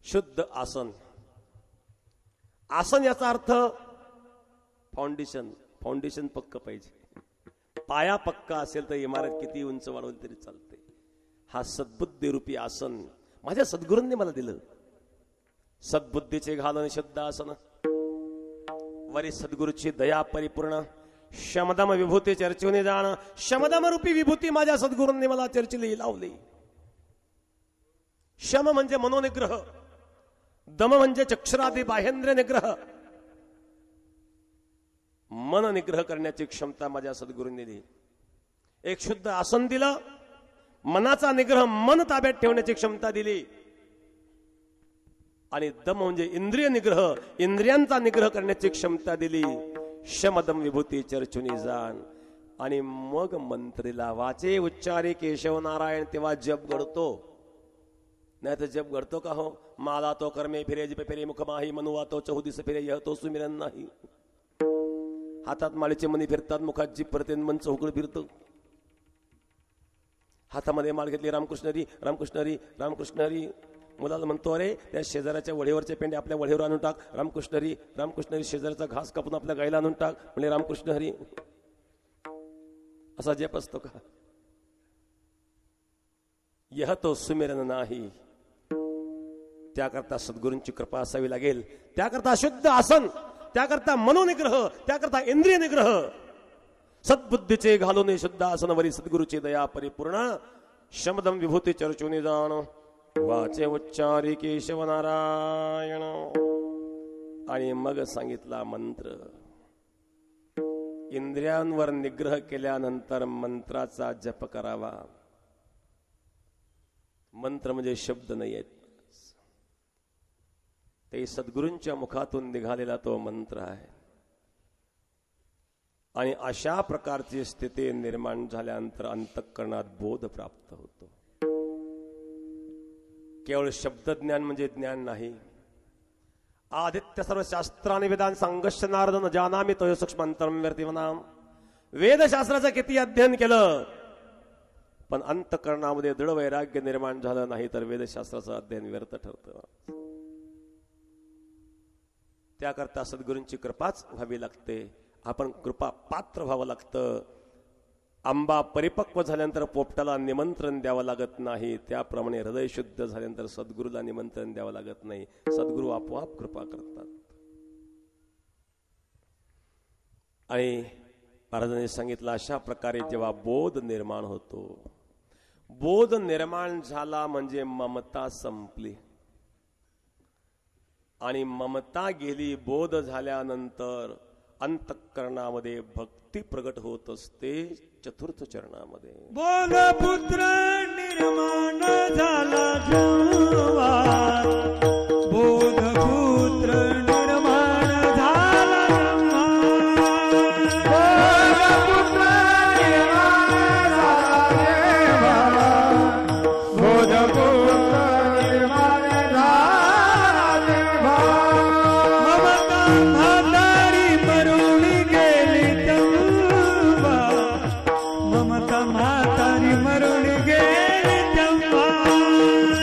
शुद्ध आसन. आसन याचा अर्थ फाउंडेशन पक्क पाहिजे. पाया पक्का असेल तर इमारत किती उंच वाढवली तरी चालते. हा सद्बुद्धी रूपी आसन माझ्या सद्गुरूंनी मला दिलं. सद्बुद्धीचे घालून शुद्ध आसन. वरी सद्गुरूची दया परिपूर्ण. शमदम विभूती चर्चूने जाण. शमदम रूपी विभूती माझ्या सद्गुरूंनी मला चर्चिली लावली. शम म्हणजे मनोनिग्रह. दम म्हणजे चक्षुरादी बाह्येंद्रिय निग्रह. मन निग्रह करण्याची क्षमता माझ्या सद्गुरूंनी दिली. एक शुद्ध आसन दिलं. मनाचा निग्रह, मन ताब्यात ठेवण्याची क्षमता दिली. आणि दम म्हणजे इंद्रिय निग्रह, इंद्रियांचा निग्रह करण्याची क्षमता दिली. शमदम विभूती चर्चुनी जाण. आणि मग मंत्रीला वाचे उच्चारे केशव नारायण. तेव्हा जप घडतो. नाही तर जप घडतो का हो? माला तो कर्मे फिरे जिपे फिरे मुख माही. मनुवा तो चौदिस फिरे यह तो सुमिरन नाही. हातात माळीचे मणी फिरतात, मुखात जीभ परते, मन चौकड फिरतं. हातामध्ये माळ घेतली, रामकृष्ण हरी रामकृष्ण हरी रामकृष्ण हरी. मुलाला म्हणतो अरे त्या शेजाऱ्याच्या वढेवरचे पेंडे आपल्या वढेवर आणून टाक, रामकृष्ण हरी रामकृष्ण हरी. शेजाऱ्याचा घास कापून आपल्या गायला आणून टाक, म्हणजे रामकृष्ण हरी. असा जप असतो का? यह तो सुमिरन नाही. त्याकरता सद्गुरूंची कृपा असावी लागेल. त्याकरता शुद्ध आसन, त्याकरता मनोनिग्रह, त्याकरता इंद्रिय निग्रह. सद्बुद्धीचे घालून शुद्ध आसनवरी सद्गुरूची दया परिपूर्ण. शमदम विभूती चर्चुनी जाण. वाचे उच्चारी केशव नारायण. आणि मग सांगितला मंत्र. इंद्रियांवर निग्रह केल्यानंतर मंत्राचा जप करावा. मंत्र म्हणजे शब्द नाही आहेत, ते सद्गुरूंच्या मुखातून निघालेला तो मंत्र आहे. आणि अशा प्रकारची स्थिती निर्माण झाल्यानंतर अंतःकरणात बोध प्राप्त होतो. केवळ शब्दज्ञान म्हणजे ज्ञान नाही. आदित्य सर्व शास्त्राने वेदान संघर्ष नारद न जानामी तो सूक्ष्म अंतर्व्यर्तिमनाम. वेदशास्त्राचं किती अध्ययन केलं पण अंतःकरणामध्ये दृढ वैराग्य निर्माण झालं नाही तर वेदशास्त्राचं अध्ययन व्यर्थ ठरतं. त्याकरता सद्गुरूंची कृपाच व्हावी लागते. आपण कृपा पात्र व्हावं लागतं. आंबा परिपक्व झाल्यानंतर पोपटाला निमंत्रण द्यावं लागत नाही, त्याप्रमाणे हृदय शुद्ध झाल्यानंतर सद्गुरूला निमंत्रण द्यावं लागत नाही. सद्गुरू आपोआप कृपा करतात. आणि महाराजांनी सांगितलं अशा प्रकारे जेव्हा बोध निर्माण होतो, बोध निर्माण झाला म्हणजे ममता संपली. आणि ममता गेली, बोध झाल्यानंतर अंतःकरणामध्ये भक्ती प्रगट होत असते. चतुर्थ चरणामध्ये बोध पुत्र निर्माण झाला जेव्हा. बोध पुत्र निर्माण झाला जेव्हा. बोध पुत्र निर्माण झाला जेव्हा. बोध पुत्र निर्माण झाला जेव्हा. ममता म्हातारी मरून गेली तेव्हा. ममता म्हातारी मरून गेली तेव्हा.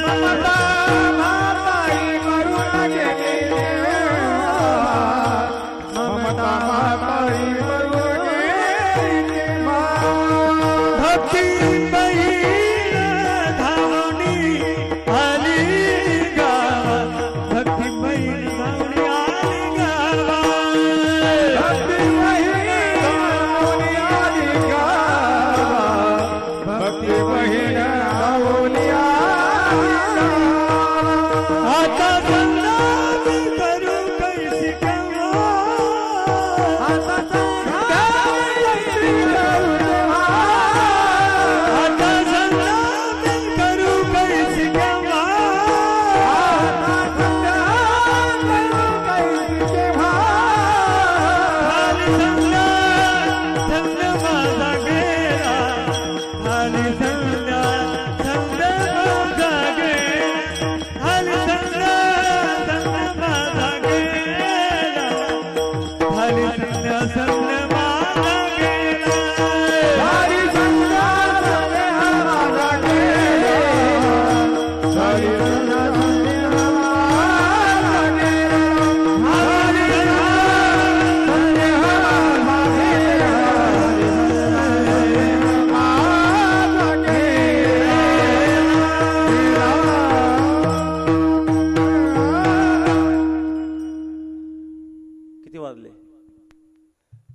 ममता म्हातारी मरून गेली तेव्हा. ममता म्हातारी मरून गेली तेव्हा. भक्ती बहीण धावणी आली गावात. भक्ती बहीण धावणी आली गावात. भक्ती बहीण धावणी आली गावात. भक्ती बहीण धावणी आली गावात. आता संग्राम करू कैसी केव्हा. आता संग्राम कैसी करू केव्हा. आता संग्राम करू कैसी केव्हा. आता संग्राम करू कैसी केव्हा.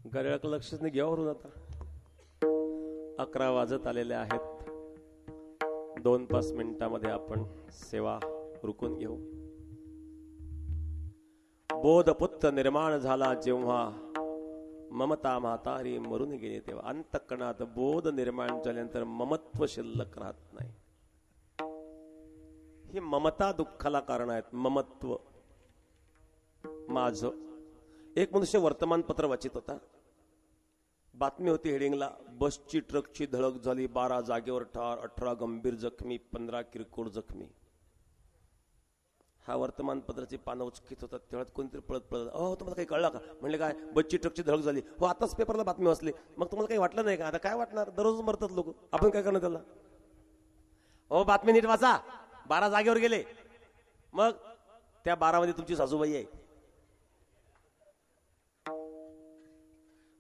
घड्याळाकडे लक्षच नाही घ्यावरून आता 11 वाजत आलेले आहेत. 2-5 मिनिटांमध्ये आपण सेवा रुकून घेऊ. बोधपुत्र निर्माण झाला जेव्हा ममता म्हातारी मरून गेली तेव्हा. अंतःकरणात बोध निर्माण झाल्यानंतर ममत्व शिल्लक राहत नाही. ही ममता दुःखाला कारण आहेत. ममत्व. माझ एक मनुष्य वर्तमानपत्र वाचित होता. बातमी होती हेडिंगला, बसची ट्रकची धडक झाली, 12 जागेवर ठार, 18 गंभीर जखमी, 15 किरकोळ जखमी. हा वर्तमानपत्राची पानं उचकीत होतात. तेवढ्यात कोणतरी पळत अहो तुम्हाला काही कळलं का? म्हणले काय? बसची ट्रकची धडक झाली. हो आताच पेपरला बातमी वाचली. मग तुम्हाला काही वाटलं नाही का? आता काय वाटणार, दररोज मरतात लोक, आपण काय करणार त्याला? हो बातमी नीट वाचा. 12 जागेवर गेले. मग त्या 12 मध्ये तुमची सासूबाई आहे.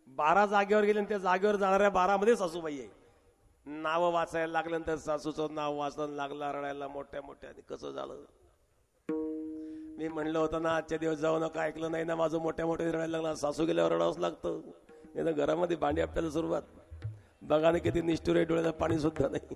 12 जागेवर गेले आणि त्या जागेवर जाणाऱ्या 12 मध्ये सासूबाई आहे. नाव वाचायला लागल्यानंतर सासूचं नाव वाचायला लागला, रडायला मोठ्या मोठ्याने. कसं झालं? मी म्हणलं होतं ना आजच्या दिवस जाऊ नका, ऐकलं नाही ना माझं. मोठ्या मोठ्या रडायला लागला. सासू गेल्यावर रडावंच लागतं. नाही घरामध्ये भांडी आपल्याला सुरुवात. बघा ना किती निष्ठुर आहे, डोळ्याला पाणी सुद्धा नाही.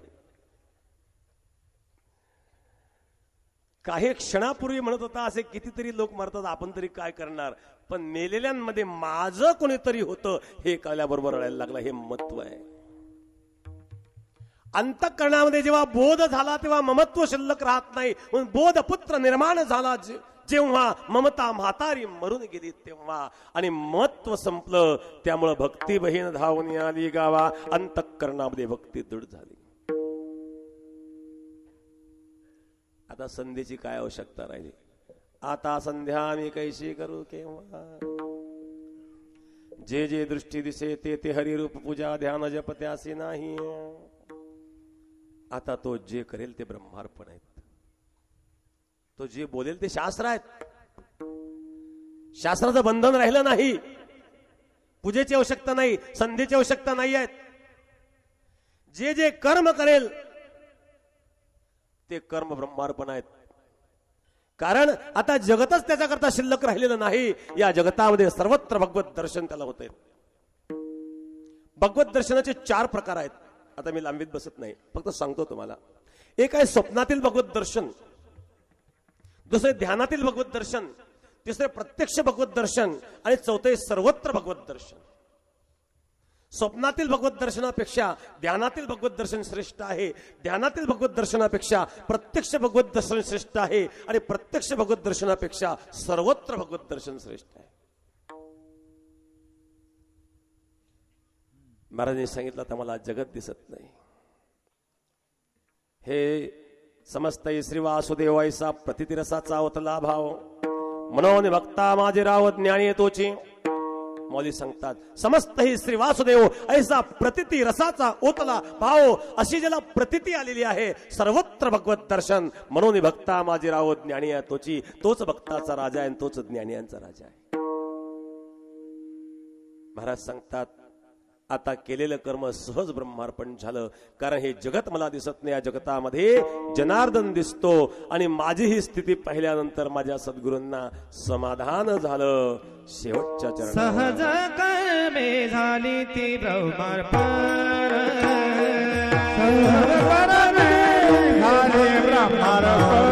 काही क्षणापूर्वी म्हणत होता असे कितीतरी लोक मरतात, आपण तरी काय करणार. पण मेलेल्यांमध्ये माझं कोणीतरी होतं हे कळल्याबरोबर रडायला लागला. हे महत्व आहे. अंतःकरणामध्ये जेव्हा बोध झाला तेव्हा ममत्व शिल्लक राहत नाही. म्हणून बोध पुत्र निर्माण झाला जेव्हा ममता म्हातारी मरून गेली तेव्हा. आणि महत्व संपलं. त्यामुळं भक्ती बहीण धावून आली गावा. अंतःकरणामध्ये भक्ती दृढ झाली. आता संधीची काय आवश्यकता राहिली? आता संध्या मी कैशी करू केव्हा? जे जे दृष्टी दिसे ते ते हरिरूप पूजा ध्यान जप त्यासी नाही. आता तो जे करेल ते ब्रह्मार्पण आहेत. तो जे बोलेल ते शास्त्र आहेत. शास्त्राचं बंधन राहिलं नाही. पूजेची आवश्यकता नाही, संधीची आवश्यकता नाही आहेत. जे जे कर्म करेल ते कर्म ब्रह्मार्पण आहेत. कारण आता जगतच त्याच्याकरता शिल्लक राहिलेलं नाही. या जगतामध्ये सर्वत्र भगवत दर्शन त्याला होत आहेत. भगवत दर्शनाचे 4 प्रकार आहेत. आता मी लांबीत बसत नाही, फक्त सांगतो तुम्हाला. एक आहे स्वप्नातील भगवत दर्शन, दुसरे ध्यानातील भगवत दर्शन, तिसरे प्रत्यक्ष भगवत दर्शन आणि चौथे सर्वत्र भगवत दर्शन. स्वप्नातील भगवत दर्शनापेक्षा ध्यानातील भगवत दर्शन श्रेष्ठ आहे. ध्यानातील भगवत दर्शनापेक्षा प्रत्यक्ष भगवत दर्शन श्रेष्ठ आहे. आणि प्रत्यक्ष भगवत दर्शनापेक्षा सर्वत्र भगवत दर्शन श्रेष्ठ आहे. महाराजांनी सांगितलं तर मला जगत दिसत नाही. हे समस्त श्री वासुदेव ऐसा प्रतितिरसाचा ओतला भाव. मनोनि भक्ता माझे राव ज्ञानी तोची. मौली सांगतात समस्त ही श्री वासुदेव ऐसा प्रतिती रसाचा ओतला भाव. अशी ज्याला प्रतिती आलेली आहे. सर्वत्र भगवत दर्शन. मनोनि भक्ता माझे राव ज्ञानी तोची. तोच भक्ताचा राजा आहे, तोच ज्ञानियांचा राजा आहे. महाराज सांगतात आता केलेलं कर्म सहज ब्रह्मार्पण झालं. कारण हे जगत मला दिसत नाही. या जगतामध्ये जनार्दन दिसतो. आणि माझी ही स्थिती पाहिल्यानंतर माझ्या सद्गुरूंना समाधान झालं. शेवटच्या चरणात सहज कर्मे झाली ती ब्रह्मार्पण. सहज कर्मे झाली ब्रह्मार्पण.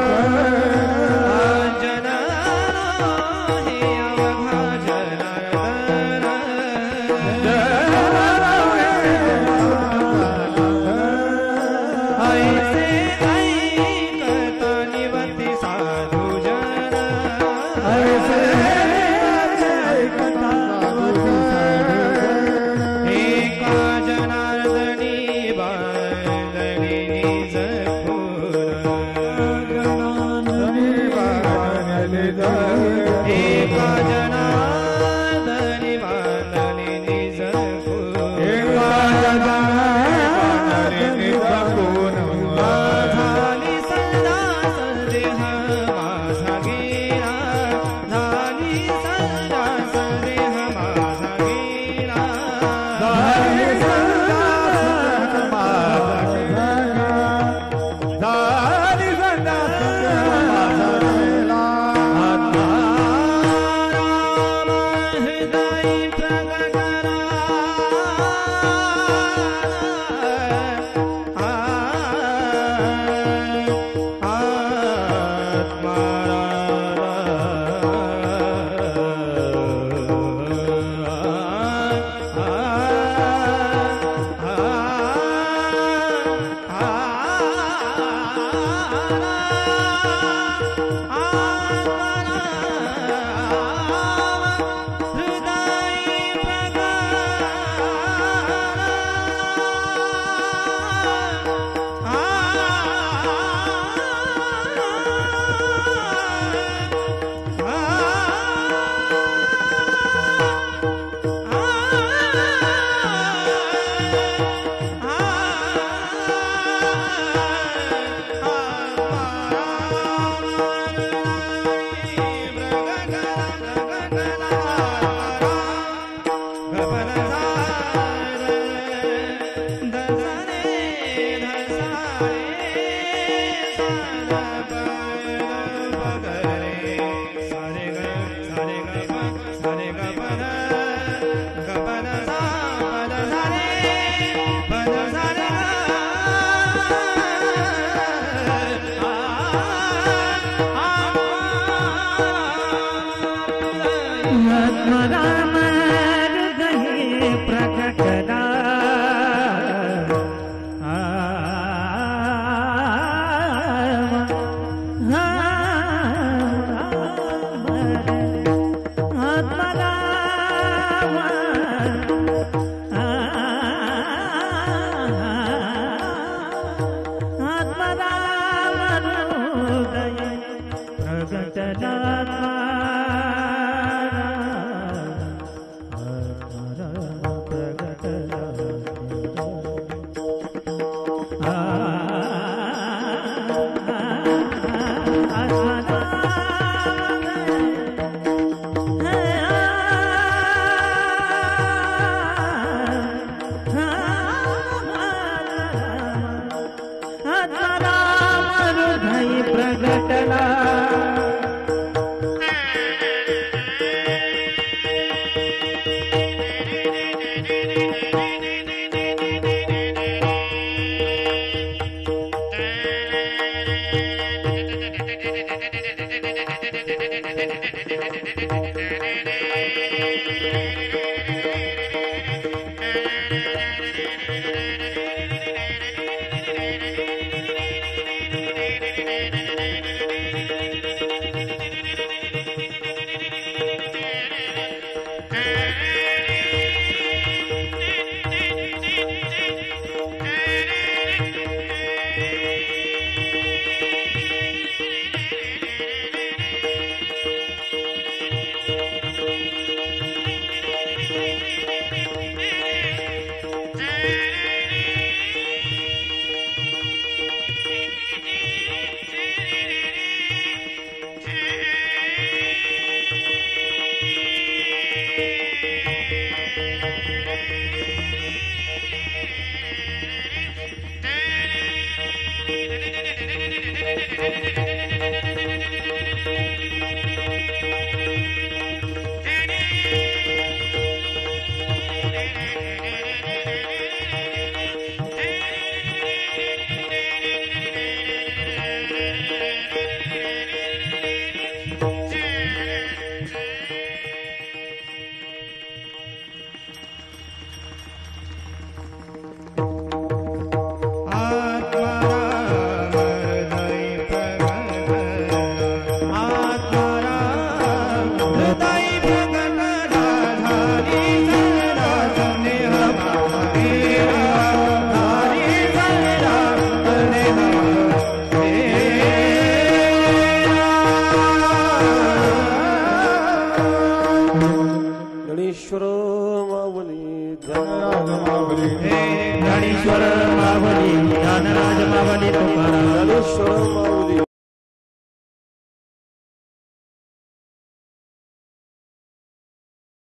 गणेश्वर मावली, ज्ञानराज मावली, तुकाराम